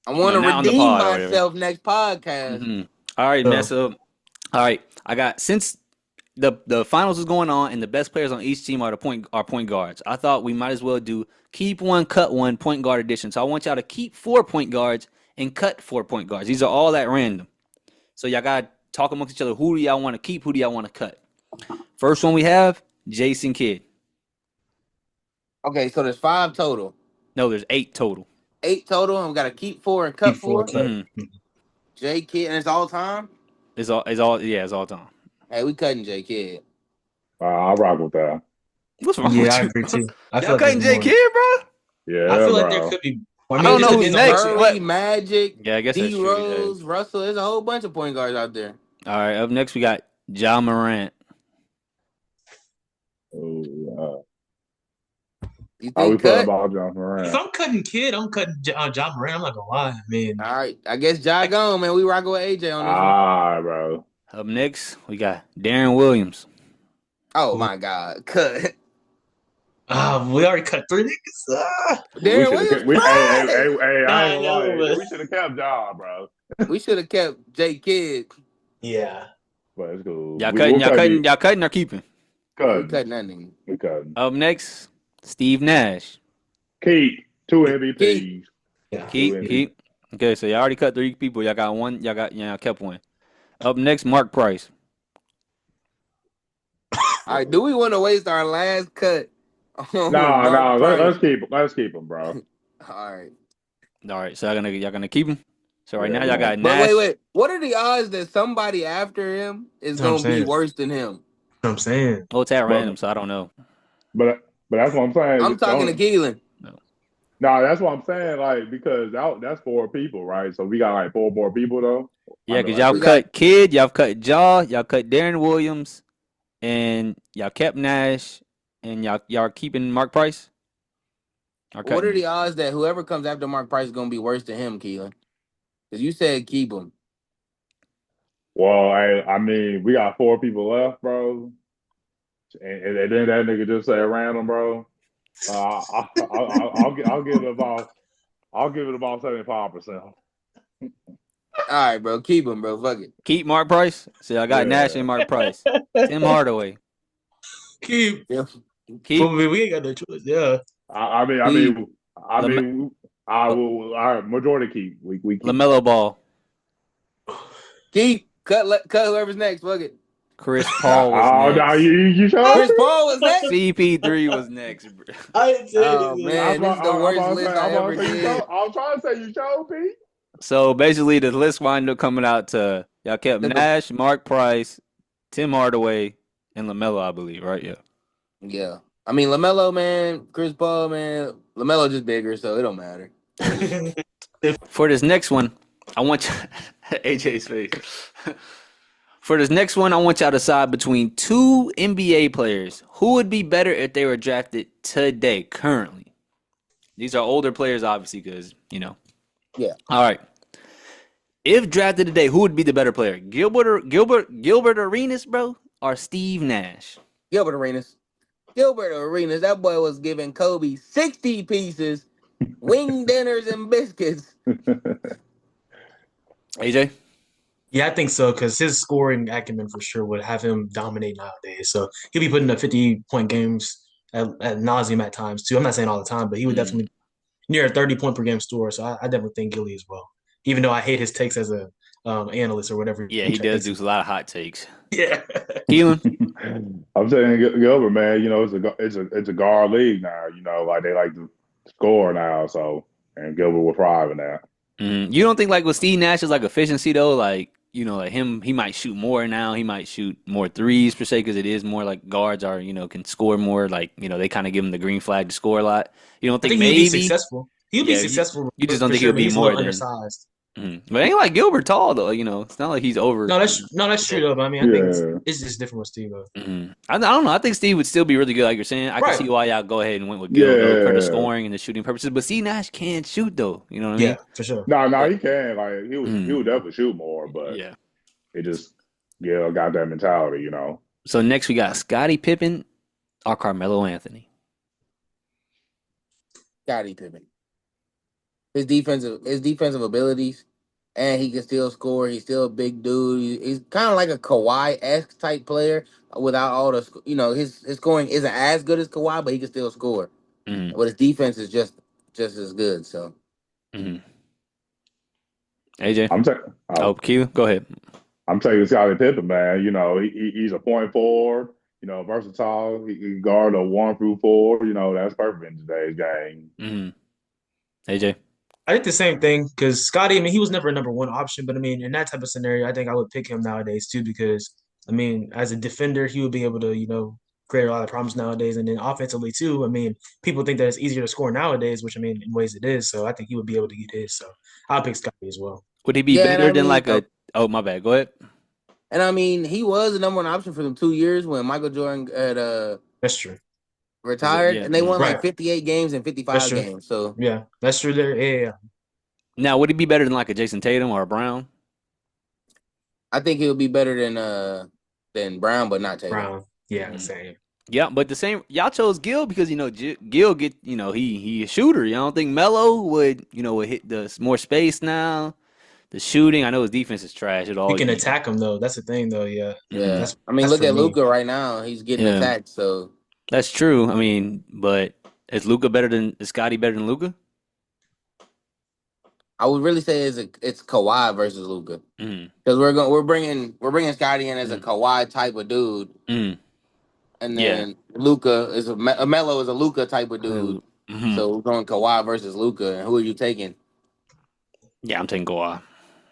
[SPEAKER 2] want to redeem myself next podcast.
[SPEAKER 1] Mm-hmm. All right, man. So, all right, since the finals is going on and the best players on each team are point guards, I thought we might as well do keep 1, cut 1 point guard edition. So I want y'all to keep 4 point guards and cut 4 point guards. These are all at random. So y'all got to talk amongst each other. Who do y'all want to keep? Who do y'all want to cut? First one we have, Jason Kidd.
[SPEAKER 2] Okay, so there's 5 total.
[SPEAKER 1] No, there's 8 total.
[SPEAKER 2] 8 total, and we got to keep 4 and cut 4.
[SPEAKER 1] Mm-hmm.
[SPEAKER 2] J Kidd, and it's all time?
[SPEAKER 1] It's all time.
[SPEAKER 2] Hey, we cutting J Kidd.
[SPEAKER 3] I'll rock with that.
[SPEAKER 1] What's wrong
[SPEAKER 4] Yeah,
[SPEAKER 1] with
[SPEAKER 4] I
[SPEAKER 1] you?
[SPEAKER 4] agree too. I feel
[SPEAKER 1] Y'all
[SPEAKER 4] like there's
[SPEAKER 1] cutting J
[SPEAKER 4] more.
[SPEAKER 1] Kidd, bro?
[SPEAKER 4] I
[SPEAKER 3] Yeah,
[SPEAKER 4] feel like there
[SPEAKER 3] bro.
[SPEAKER 4] could be. I
[SPEAKER 1] I
[SPEAKER 4] mean,
[SPEAKER 1] don't
[SPEAKER 4] it just
[SPEAKER 1] know who's
[SPEAKER 4] depends on what
[SPEAKER 1] next.
[SPEAKER 4] you.
[SPEAKER 2] Curry,
[SPEAKER 1] What?
[SPEAKER 2] Magic,
[SPEAKER 1] Yeah, I guess
[SPEAKER 2] D
[SPEAKER 1] that's true. Yeah.
[SPEAKER 2] Rose, Russell. There's a whole bunch of point guards out there.
[SPEAKER 1] All right. Up next, we got Ja Morant.
[SPEAKER 3] Oh,
[SPEAKER 2] You
[SPEAKER 3] how we
[SPEAKER 2] think
[SPEAKER 3] feel
[SPEAKER 2] cut?
[SPEAKER 3] about John
[SPEAKER 4] If
[SPEAKER 3] Moran?
[SPEAKER 4] I'm cutting Kid, I'm cutting John Moran. I'm not gonna lie. I mean,
[SPEAKER 2] All right, I guess Ja gone, man. We rocking with AJ on this one.
[SPEAKER 3] Bro.
[SPEAKER 1] Up next, we got Darren Williams.
[SPEAKER 2] Oh my God, cut.
[SPEAKER 4] we already cut 3 niggas.
[SPEAKER 3] We
[SPEAKER 2] Darren
[SPEAKER 3] should have
[SPEAKER 2] Williams
[SPEAKER 3] kept.
[SPEAKER 2] trash.
[SPEAKER 3] I ain't
[SPEAKER 4] I
[SPEAKER 3] gonna
[SPEAKER 4] know,
[SPEAKER 3] lie.
[SPEAKER 4] but
[SPEAKER 3] We should have kept John, bro.
[SPEAKER 2] We should have kept J Kidd.
[SPEAKER 4] yeah.
[SPEAKER 3] But it's cool.
[SPEAKER 1] Y'all
[SPEAKER 3] We'll
[SPEAKER 1] cutting? Y'all
[SPEAKER 3] cut
[SPEAKER 1] cutting?
[SPEAKER 3] you.
[SPEAKER 1] Y'all cutting or keeping?
[SPEAKER 2] Yeah, we
[SPEAKER 3] Cutting.
[SPEAKER 2] cutting that nigga.
[SPEAKER 3] We cutting.
[SPEAKER 1] Up next, Steve Nash.
[SPEAKER 3] Keep 2
[SPEAKER 2] Keith.
[SPEAKER 3] MVPs.
[SPEAKER 4] Yeah.
[SPEAKER 3] Two
[SPEAKER 1] Keep,
[SPEAKER 3] MVP.
[SPEAKER 1] keep. Okay, so y'all already cut 3 people. Y'all got one. Y'all kept one. Up next, Mark Price.
[SPEAKER 2] All right, do we want to waste our last cut on
[SPEAKER 3] No,
[SPEAKER 2] Mark
[SPEAKER 3] no.
[SPEAKER 2] Price?
[SPEAKER 3] Let's keep him. Let's keep him, bro.
[SPEAKER 2] All right.
[SPEAKER 1] All right, so y'all gonna keep him. So right
[SPEAKER 3] Yeah,
[SPEAKER 1] now
[SPEAKER 3] we
[SPEAKER 1] y'all
[SPEAKER 3] gonna.
[SPEAKER 1] got
[SPEAKER 2] But
[SPEAKER 1] Nash.
[SPEAKER 2] wait. What are the odds that somebody after him is
[SPEAKER 4] That's what I'm
[SPEAKER 2] gonna be
[SPEAKER 4] saying.
[SPEAKER 2] worse than him?
[SPEAKER 4] That's what I'm saying.
[SPEAKER 1] Oh, it's at
[SPEAKER 3] But
[SPEAKER 1] random, so I don't know.
[SPEAKER 3] that's what I'm
[SPEAKER 2] I'm
[SPEAKER 3] saying.
[SPEAKER 2] talking to
[SPEAKER 3] Don't.
[SPEAKER 2] Keelan.
[SPEAKER 1] No.
[SPEAKER 3] No, that's what I'm saying. Like because that's 4 people, right? So we got like 4 more people though. I
[SPEAKER 1] Yeah,
[SPEAKER 3] mean,
[SPEAKER 1] because
[SPEAKER 3] like
[SPEAKER 1] y'all
[SPEAKER 2] We got
[SPEAKER 1] cut Kid, y'all cut Jaw, y'all cut Darren Williams, and y'all kept Nash, and y'all are keeping Mark Price. Or
[SPEAKER 2] what are
[SPEAKER 1] cutting.
[SPEAKER 2] the odds that whoever comes after Mark Price is gonna be worse than him, Keelan? Because you said keep him.
[SPEAKER 3] well, I mean, we got 4 people left, bro. And then that nigga just say random, bro. I'll give it about 75%.
[SPEAKER 2] All right, bro. Keep him, bro. Fuck it.
[SPEAKER 1] Keep Mark Price. So I got Nash and
[SPEAKER 3] Yeah.
[SPEAKER 1] Mark Price. Tim Hardaway.
[SPEAKER 4] Keep.
[SPEAKER 2] Yeah.
[SPEAKER 1] Keep
[SPEAKER 4] We ain't got no choice. Yeah.
[SPEAKER 3] I mean, I
[SPEAKER 2] Keep.
[SPEAKER 3] mean, I
[SPEAKER 1] Lame-
[SPEAKER 3] mean, I will. Our majority keep. We keep.
[SPEAKER 1] LaMelo Ball.
[SPEAKER 2] Keep. Cut whoever's next. Fuck it.
[SPEAKER 1] Chris Paul was
[SPEAKER 3] Oh no,
[SPEAKER 1] next.
[SPEAKER 3] you showed
[SPEAKER 2] Chris
[SPEAKER 3] me.
[SPEAKER 2] Paul was next.
[SPEAKER 1] CP3 was next. Bro.
[SPEAKER 4] I didn't say
[SPEAKER 2] Oh
[SPEAKER 4] anything.
[SPEAKER 2] man, this is the
[SPEAKER 3] I'm
[SPEAKER 2] worst
[SPEAKER 3] about to say.
[SPEAKER 2] list I
[SPEAKER 3] I'm
[SPEAKER 2] ever
[SPEAKER 3] about to say you showed.
[SPEAKER 2] did.
[SPEAKER 3] I'm trying to say you showed me.
[SPEAKER 1] So basically, the list wound up coming out to y'all kept
[SPEAKER 2] The-
[SPEAKER 1] Nash, Mark Price, Tim Hardaway, and LaMelo, I believe, right? Yeah.
[SPEAKER 2] Yeah. I mean, LaMelo, man, Chris Paul, man. LaMelo just bigger, so it don't matter.
[SPEAKER 1] For this next one, I want you, AJ's face. For this next one, I want y'all to decide between 2 NBA players. Who would be better if they were drafted today, currently? These are older players, obviously, because,
[SPEAKER 2] Yeah.
[SPEAKER 1] All right. If drafted today, who would be the better player? Gilbert Arenas, bro, or Steve Nash?
[SPEAKER 2] Gilbert Arenas. Gilbert Arenas. That boy was giving Kobe 60 pieces, wing dinners, and biscuits.
[SPEAKER 1] AJ?
[SPEAKER 4] Yeah, I think so because his scoring acumen for sure would have him dominate nowadays. So he'll be putting up 50-point games at nauseum at times too. I'm not saying all the time, but he would definitely near a 30-point per game score. So I definitely think Gilly as well. Even though I hate his takes as a analyst or whatever.
[SPEAKER 1] Yeah, he does do a lot of hot takes.
[SPEAKER 4] Yeah.
[SPEAKER 1] Keelan?
[SPEAKER 3] I'm saying Gilbert, man. You know, it's a guard league now. You know, like they like to score now. So and Gilbert will thrive in that.
[SPEAKER 1] You don't think like with Steve Nash's like efficiency though, like like him, he might shoot more now. He might shoot more threes per se because it is more like guards are can score more. Like they kind of give him the green flag to score a lot. You don't
[SPEAKER 4] I
[SPEAKER 1] think
[SPEAKER 4] think
[SPEAKER 1] maybe
[SPEAKER 4] he'd be successful. He'd be
[SPEAKER 1] Yeah,
[SPEAKER 4] successful.
[SPEAKER 1] you just don't
[SPEAKER 4] for
[SPEAKER 1] think
[SPEAKER 4] sure,
[SPEAKER 1] he'll
[SPEAKER 4] but
[SPEAKER 1] be
[SPEAKER 4] he's a
[SPEAKER 1] more
[SPEAKER 4] little
[SPEAKER 1] than.
[SPEAKER 4] undersized.
[SPEAKER 1] But ain't like Gilbert tall though. It's not like he's over.
[SPEAKER 4] No, that's true though. But I mean, I think it's just different with Steve though.
[SPEAKER 1] I don't know. I think Steve would still be really good, like you're saying. I can
[SPEAKER 4] Right.
[SPEAKER 1] see why y'all go ahead and went with Gil though, for the
[SPEAKER 3] Yeah.
[SPEAKER 1] scoring and the shooting purposes. But Steve Nash can't shoot though. You know what I mean?
[SPEAKER 4] Yeah, for sure.
[SPEAKER 3] No, he can. Like he would definitely shoot more, but
[SPEAKER 1] Yeah.
[SPEAKER 3] it just got that mentality.
[SPEAKER 1] So next we got Scottie Pippen or Carmelo Anthony.
[SPEAKER 2] Scottie Pippen. His defensive abilities, and he can still score. He's still a big dude. He's kind of like a Kawhi-esque type player without all the his scoring isn't as good as Kawhi, but he can still score.
[SPEAKER 1] Mm-hmm.
[SPEAKER 2] But his defense is just as good. So
[SPEAKER 1] AJ, Keelan, go ahead.
[SPEAKER 3] I'm taking Scottie Pippen, man. He's a point forward. Versatile. He can guard a 1 through 4. That's perfect in today's game.
[SPEAKER 1] AJ.
[SPEAKER 4] I think the same thing because Scotty, I mean, he was never a number one option, but I mean, in that type of scenario, I think I would pick him nowadays too because I mean, as a defender, he would be able to, create a lot of problems nowadays. And then offensively too, I mean, people think that it's easier to score nowadays, which I mean, in ways it is. So I think he would be able to get his. So I'll pick Scotty as well.
[SPEAKER 1] Would he be
[SPEAKER 2] Yeah, and
[SPEAKER 1] better
[SPEAKER 2] I
[SPEAKER 1] than
[SPEAKER 2] mean,
[SPEAKER 1] like a? Oh, my bad. Go ahead.
[SPEAKER 2] and I mean, he was the number one option for them 2 years when Michael Jordan had
[SPEAKER 4] That's true.
[SPEAKER 2] retired,
[SPEAKER 1] Yeah.
[SPEAKER 2] and they won like
[SPEAKER 4] Right.
[SPEAKER 2] 58 games and
[SPEAKER 4] That's
[SPEAKER 2] 55
[SPEAKER 4] true.
[SPEAKER 2] games. So
[SPEAKER 4] Yeah, that's true. There. Yeah.
[SPEAKER 1] Now, would he be better than like a Jason Tatum or a Brown?
[SPEAKER 2] I think he'll be better than Brown, but not Tatum.
[SPEAKER 4] Brown. Yeah, same.
[SPEAKER 1] Yeah, but the same. Y'all chose Gil because Gil get he a shooter. You don't think Melo would would hit the more space now? The shooting, I know his defense is trash at all.
[SPEAKER 4] You can attack him though. That's the thing though. Yeah.
[SPEAKER 2] Yeah. I mean, look at Luka right now. He's getting attacked. So
[SPEAKER 1] that's true. I mean, but is Scotty better than Luka?
[SPEAKER 2] I would really say it's Kawhi versus Luka because we're bringing Scotty in as a Kawhi type of dude, and then Luka is a Melo is a Luka type of dude. So we're going Kawhi versus Luka, and who are you taking?
[SPEAKER 1] Yeah, I'm taking Kawhi.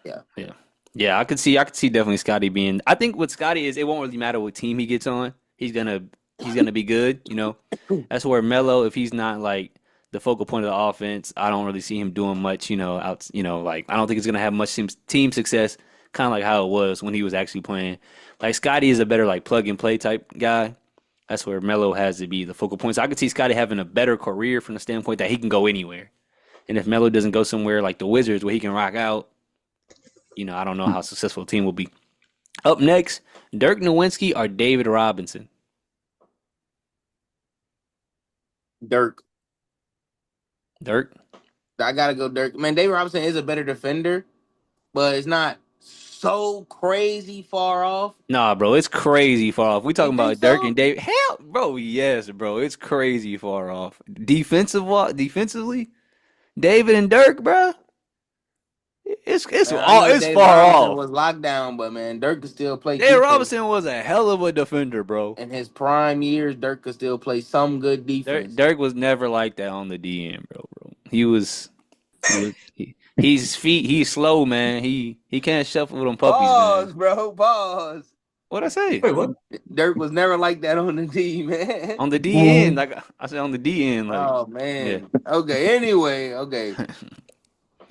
[SPEAKER 2] Yeah.
[SPEAKER 1] Yeah. I could see definitely Scotty being. I think what Scotty is, it won't really matter what team he gets on. He's gonna be good. That's where Melo, if he's not like the focal point of the offense, I don't really see him doing much. Like I don't think he's gonna have much team success. Kind of like how it was when he was actually playing. Like Scotty is a better like plug and play type guy. That's where Melo has to be the focal point. So I could see Scotty having a better career from the standpoint that he can go anywhere. And if Melo doesn't go somewhere like the Wizards where he can rock out, I don't know how successful a team will be. Up next, Dirk Nowitzki or David Robinson?
[SPEAKER 2] Dirk.
[SPEAKER 1] I
[SPEAKER 2] gotta go Dirk. Man, David Robinson is a better defender, but it's not so crazy far off.
[SPEAKER 1] Nah, bro, it's crazy far off. We talking about Dirk and David. Hell, bro, yes, bro, it's crazy far off. Defensively, David and Dirk, bro. It's far off.
[SPEAKER 2] Was locked down, but man, Dirk could still play.
[SPEAKER 1] David Robinson was a hell of a defender, bro.
[SPEAKER 2] In his prime years, Dirk could still play some good defense.
[SPEAKER 1] Dirk was never like that on the DN, bro. He's slow, man. He can't shuffle with them puppies.
[SPEAKER 2] Pause,
[SPEAKER 1] man.
[SPEAKER 2] Bro. Pause.
[SPEAKER 1] What'd I say?
[SPEAKER 4] Wait, what?
[SPEAKER 2] Dirk was never like that on the D, man.
[SPEAKER 1] On the D end, like I said, on the D end. Like,
[SPEAKER 2] oh man. Yeah. Okay. Anyway. Okay.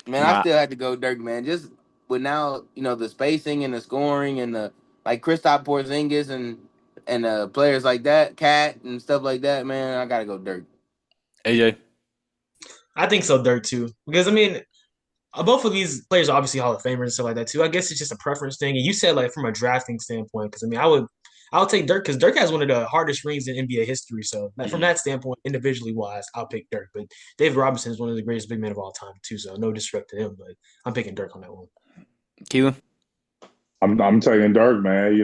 [SPEAKER 2] Man, I still had to go Dirk, man. Just with now, the spacing and the scoring and the like Kristaps Porzingis and players like that, Cat and stuff like that, man. I gotta go Dirk.
[SPEAKER 1] AJ,
[SPEAKER 4] I think so, Dirk too, because I mean, both of these players are obviously Hall of Famers and stuff like that too. I guess it's just a preference thing. And you said like from a drafting standpoint, because I mean, I'll take Dirk because Dirk has one of the hardest rings in NBA history. So from that standpoint, individually wise, I'll pick Dirk. But David Robinson is one of the greatest big men of all time too. So no disrespect to him, but I'm picking Dirk on that one.
[SPEAKER 1] Keelan?
[SPEAKER 3] I'm taking Dirk, man.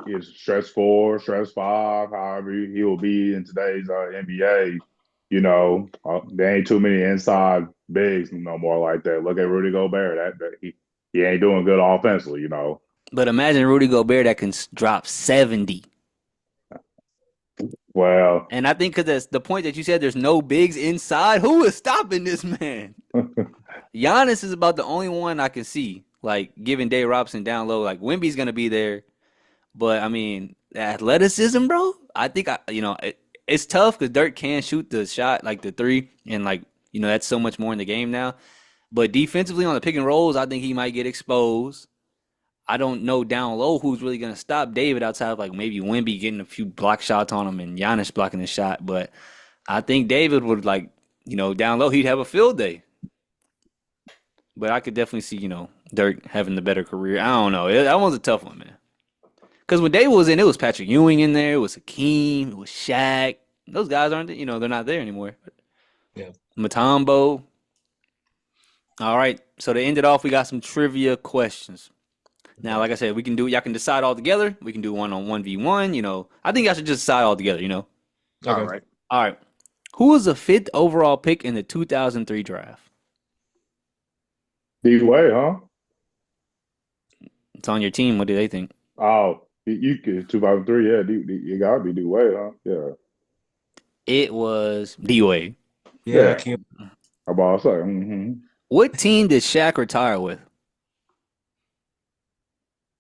[SPEAKER 3] He's stretch 4, stretch 5, however he will be in today's NBA. There ain't too many inside bigs no more like that. Look at Rudy Gobert. He ain't doing good offensively,
[SPEAKER 1] But imagine Rudy Gobert that can drop 70.
[SPEAKER 3] Well,
[SPEAKER 1] and I think because that's the point that you said, there's no bigs inside. Who is stopping this man? Giannis is about the only one I can see, like giving Dave Robinson down low. Like Wemby's gonna be there, but I mean, athleticism, bro. I think it's tough because Dirk can shoot the shot, like the three, and that's so much more in the game now. But defensively on the pick and rolls, I think he might get exposed. I don't know down low who's really going to stop David outside of like maybe Wemby getting a few block shots on him and Giannis blocking the shot. But I think David would down low, he'd have a field day. But I could definitely see, Dirk having the better career. I don't know. That one's a tough one, man. Because when David was in, it was Patrick Ewing in there. It was Hakeem. It was Shaq. Those guys aren't, they're not there anymore.
[SPEAKER 4] Yeah.
[SPEAKER 1] Mutombo. All right. So to end it off, we got some trivia questions. Now, like I said, y'all can decide all together. We can do one on 1v1, I think y'all should just decide all together,
[SPEAKER 2] Okay.
[SPEAKER 1] All right. Who was the 5th overall pick in the 2003 draft?
[SPEAKER 3] D-Wade, huh?
[SPEAKER 1] It's on your team. What do they think?
[SPEAKER 3] Oh, you could 2003, yeah. You gotta be D-Wade, huh? Yeah.
[SPEAKER 1] It was D-Wade.
[SPEAKER 4] Yeah.
[SPEAKER 3] How about I say? Mm-hmm.
[SPEAKER 1] What team did Shaq retire with?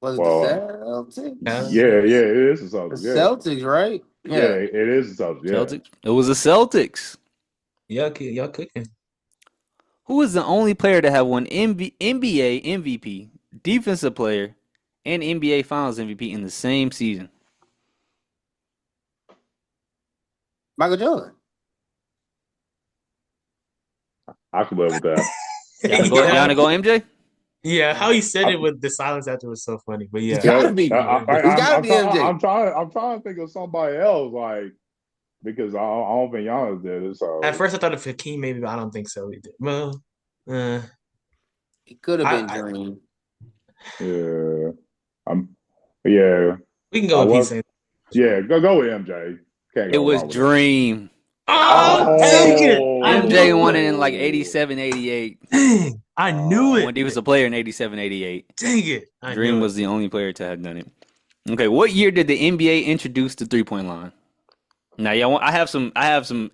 [SPEAKER 2] Was it the Celtics?
[SPEAKER 3] Yeah, it is the Celtics.
[SPEAKER 2] The Celtics, right?
[SPEAKER 3] Yeah, it is the Celtics. Yeah.
[SPEAKER 1] Celtics. It was the Celtics.
[SPEAKER 4] Y'all cooking.
[SPEAKER 1] Who is the only player to have won NBA MVP, Defensive Player, and NBA Finals MVP in the same season?
[SPEAKER 2] Michael Jordan.
[SPEAKER 3] I could live with that.
[SPEAKER 1] Y'all wanna go MJ?
[SPEAKER 4] Yeah, how he said it with the silence after was so funny. But yeah,
[SPEAKER 2] it's gotta be. It's gotta be MJ.
[SPEAKER 3] I'm trying to think of somebody else, like because I don't think Giannis did it. So
[SPEAKER 4] at first I thought of Hakeem maybe, but I don't think so either. Well,
[SPEAKER 2] it could have been Dream.
[SPEAKER 3] Yeah, yeah.
[SPEAKER 4] We can go with Pete.
[SPEAKER 3] Yeah, go with MJ.
[SPEAKER 1] It was Dream.
[SPEAKER 4] Oh, dang it!
[SPEAKER 1] MJ won it in like 87, 88.
[SPEAKER 4] Dang, I knew it.
[SPEAKER 1] When he was a player in 87, 88.
[SPEAKER 4] Dang it.
[SPEAKER 1] Dream was the only player to have done it. Okay, what year did the NBA introduce the 3-point line? Now, y'all want, I have some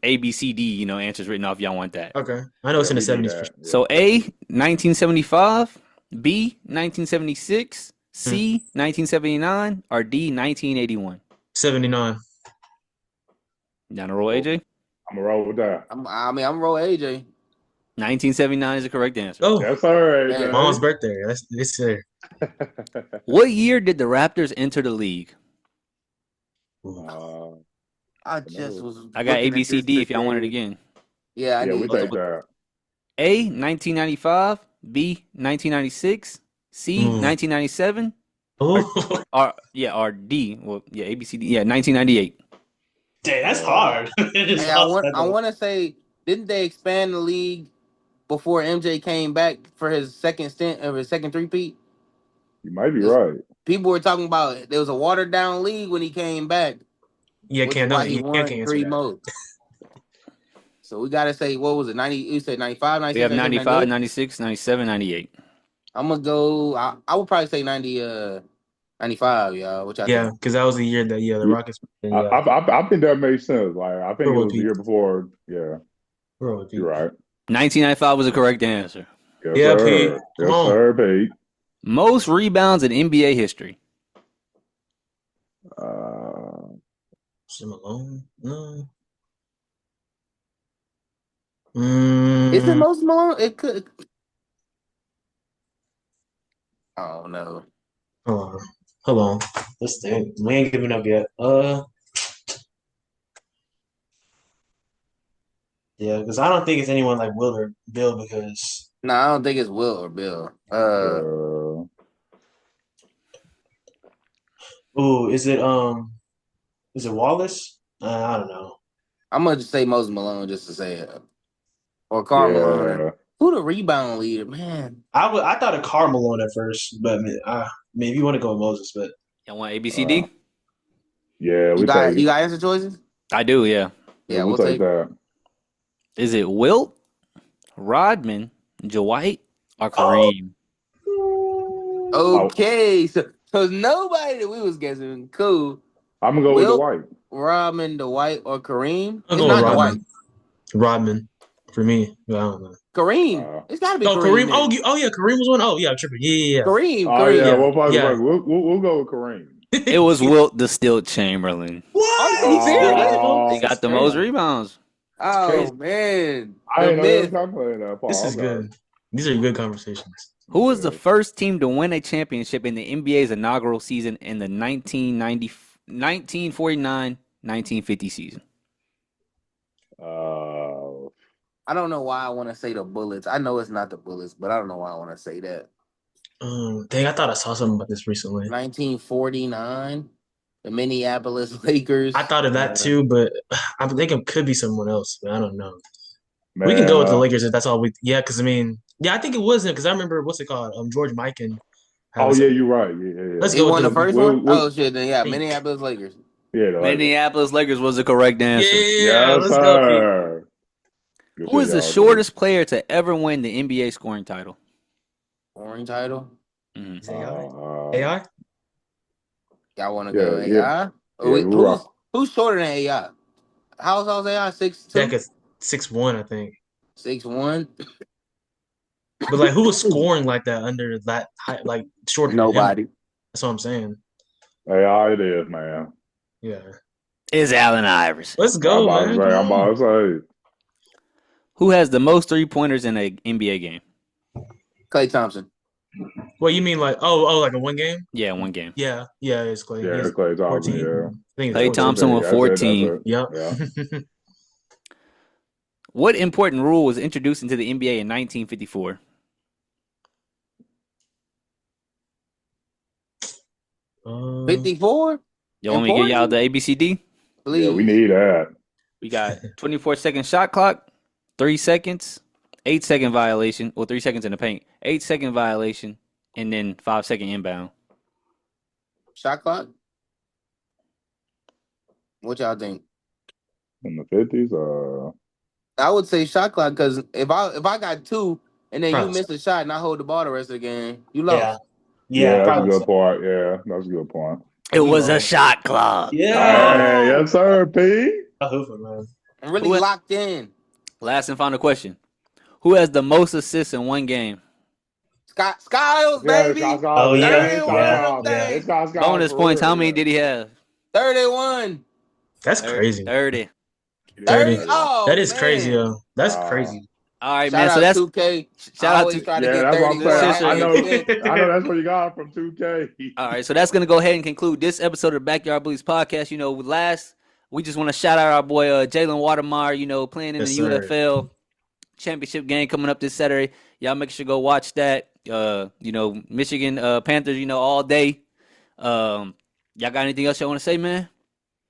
[SPEAKER 1] A, B, C, D, answers written off. Y'all want that?
[SPEAKER 4] Okay, I know it's in the 70s. For sure.
[SPEAKER 1] So A, 1975, B, 1976, C, 1979, or D, 1981.
[SPEAKER 4] 79.
[SPEAKER 1] Down the roll, AJ.
[SPEAKER 3] I'm gonna roll with that.
[SPEAKER 2] I'm roll AJ.
[SPEAKER 1] 1979 is the correct answer.
[SPEAKER 4] Oh,
[SPEAKER 3] that's all right.
[SPEAKER 4] Mom's birthday. It's there.
[SPEAKER 1] What year did the Raptors enter the league?
[SPEAKER 2] I
[SPEAKER 1] got A, B, C, D if y'all want it again.
[SPEAKER 2] Yeah,
[SPEAKER 3] we take that.
[SPEAKER 1] A, 1995, B, 1996, C, 1997, or D. Well, yeah, A, B, C, D. Yeah, 1998.
[SPEAKER 4] Dang, that's hard.
[SPEAKER 2] I want to say, didn't they expand the league before MJ came back for his second stint of his second three-peat?
[SPEAKER 3] You might be right.
[SPEAKER 2] People were talking about there was a watered down league when he came back.
[SPEAKER 4] Yeah,
[SPEAKER 2] he won 3 most. So we gotta say, what was it? 90? You said 95, 96?
[SPEAKER 1] We have 95, 96, 97, 98.
[SPEAKER 2] I'm gonna go. I would probably say 90. 95, y'all. Which
[SPEAKER 4] because that was the year that the Rockets.
[SPEAKER 3] I think that makes sense. Like I think it was the year before. Yeah, you're right.
[SPEAKER 1] 1995 was the correct answer.
[SPEAKER 3] Yes, sir. Pete. Yes, sir, Pete.
[SPEAKER 1] Most rebounds in NBA history.
[SPEAKER 4] Malone? No.
[SPEAKER 2] Is it most Malone? It could. Oh no.
[SPEAKER 4] Hold on. Let's think. We ain't giving up yet. Yeah, because I don't think it's anyone like Will or Bill because.
[SPEAKER 2] No, I don't think it's Will or Bill.
[SPEAKER 4] Is it Wallace? I don't know.
[SPEAKER 2] I'm gonna just say Moses Malone just to say it, or Karl Malone. Who the rebound leader, man?
[SPEAKER 4] I thought of Karl Malone at first, but maybe you want to go with Moses, but
[SPEAKER 1] y'all want ABCD?
[SPEAKER 3] Yeah,
[SPEAKER 2] you got answer choices?
[SPEAKER 1] I do, yeah.
[SPEAKER 2] Yeah, we'll take
[SPEAKER 3] that.
[SPEAKER 1] Is it Wilt, Rodman, Dwight, or Kareem?
[SPEAKER 2] Okay, so nobody that we was guessing. Cool.
[SPEAKER 3] I'm gonna go with Dwight.
[SPEAKER 2] Rodman, Dwight, or Kareem?
[SPEAKER 4] It's not Rodman. Rodman for me. I don't know.
[SPEAKER 2] Kareem. It's gotta be
[SPEAKER 4] Kareem. Oh yeah, Kareem was one. Oh yeah, tripping. Yeah.
[SPEAKER 2] Kareem.
[SPEAKER 3] We'll go with Kareem.
[SPEAKER 1] It was Wilt the Stilt Chamberlain.
[SPEAKER 2] What? Are you serious?
[SPEAKER 1] He got the most rebounds.
[SPEAKER 2] Oh man,
[SPEAKER 3] I didn't know that.
[SPEAKER 4] This is good. These are good conversations.
[SPEAKER 1] Who was the first team to win a championship in the NBA's inaugural season in the 1949-1950 season?
[SPEAKER 2] I don't know why I want to say the Bullets. I know it's not the Bullets, but I don't know why I want to say that.
[SPEAKER 4] Dang, I thought I saw something about this recently.
[SPEAKER 2] 1949, the Minneapolis Lakers.
[SPEAKER 4] I thought of that too, but I think it could be someone else, but I don't know. Man. We can go with the Lakers if that's all we. Yeah, because I think it wasn't because I remember what's it called, George Mikan.
[SPEAKER 3] Oh yeah, you're right. Yeah.
[SPEAKER 2] Let's go with the first one. Oh shit, then Minneapolis Lakers.
[SPEAKER 3] Yeah,
[SPEAKER 1] Minneapolis Lakers was the correct answer.
[SPEAKER 4] Yeah, let's go.
[SPEAKER 1] Who is the shortest player to ever win the NBA scoring title?
[SPEAKER 2] Scoring title?
[SPEAKER 4] AI?
[SPEAKER 2] Y'all want to go AI? Yeah, who's shorter than AI? How tall is AI? 6'2"?
[SPEAKER 4] That gets 6'1", I think.
[SPEAKER 2] 6'1"?
[SPEAKER 4] But like, who was scoring like that under that height, like shorter?
[SPEAKER 2] Nobody.
[SPEAKER 4] That's what I'm saying.
[SPEAKER 3] AI it is, man.
[SPEAKER 4] Yeah.
[SPEAKER 1] Is Allen Iverson.
[SPEAKER 4] Let's go, man.
[SPEAKER 3] I'm about to say.
[SPEAKER 1] Who has the most 3-pointers in an NBA game?
[SPEAKER 2] Klay Thompson.
[SPEAKER 4] What you mean, like like a one game?
[SPEAKER 1] Yeah, one game.
[SPEAKER 4] Yeah, it's Klay.
[SPEAKER 3] Yeah, Klay Thompson. 14. Yeah,
[SPEAKER 1] I think Klay Thompson with 14.
[SPEAKER 4] Yep.
[SPEAKER 3] Yeah.
[SPEAKER 1] What important rule was introduced into the NBA in 1954?
[SPEAKER 2] Uh, 54?
[SPEAKER 1] You want me to get y'all the ABCD?
[SPEAKER 2] Please.
[SPEAKER 3] Yeah, we need that.
[SPEAKER 1] We got 24-second shot clock, 3 seconds, 8-second violation, 3 seconds in the paint, 8-second violation, and then 5-second inbound.
[SPEAKER 2] Shot clock? What y'all think?
[SPEAKER 3] In the 50s?
[SPEAKER 2] I would say shot clock because if I got 2 and then you miss a shot and I hold the ball the rest of the game, you lost.
[SPEAKER 3] Yeah, that's a good point. Yeah, that's a good point.
[SPEAKER 1] It was a shot clock.
[SPEAKER 4] Yeah.
[SPEAKER 3] Hey, yes, sir, P.
[SPEAKER 2] I'm really locked in.
[SPEAKER 1] Last and final question. Who has the most assists in one game?
[SPEAKER 2] Skiles, baby.
[SPEAKER 4] Oh, yeah.
[SPEAKER 3] It's Skiles.
[SPEAKER 1] Bonus points. How many did he have?
[SPEAKER 2] 31.
[SPEAKER 4] That's crazy.
[SPEAKER 1] 30.
[SPEAKER 2] 30. Oh,
[SPEAKER 4] that is crazy, though. That's crazy.
[SPEAKER 1] All right, man. So that's
[SPEAKER 2] 2K.
[SPEAKER 1] Shout out to
[SPEAKER 3] that's what I'm saying. I know that's where you got from 2K.
[SPEAKER 1] All right, so that's gonna go ahead and conclude this episode of the Backyard Bullies podcast. We just want to shout out our boy Jalen Watermeyer. Playing in the UFL championship game coming up this Saturday. Y'all make sure to go watch that. Michigan Panthers. All day. Y'all got anything else y'all want to say, man?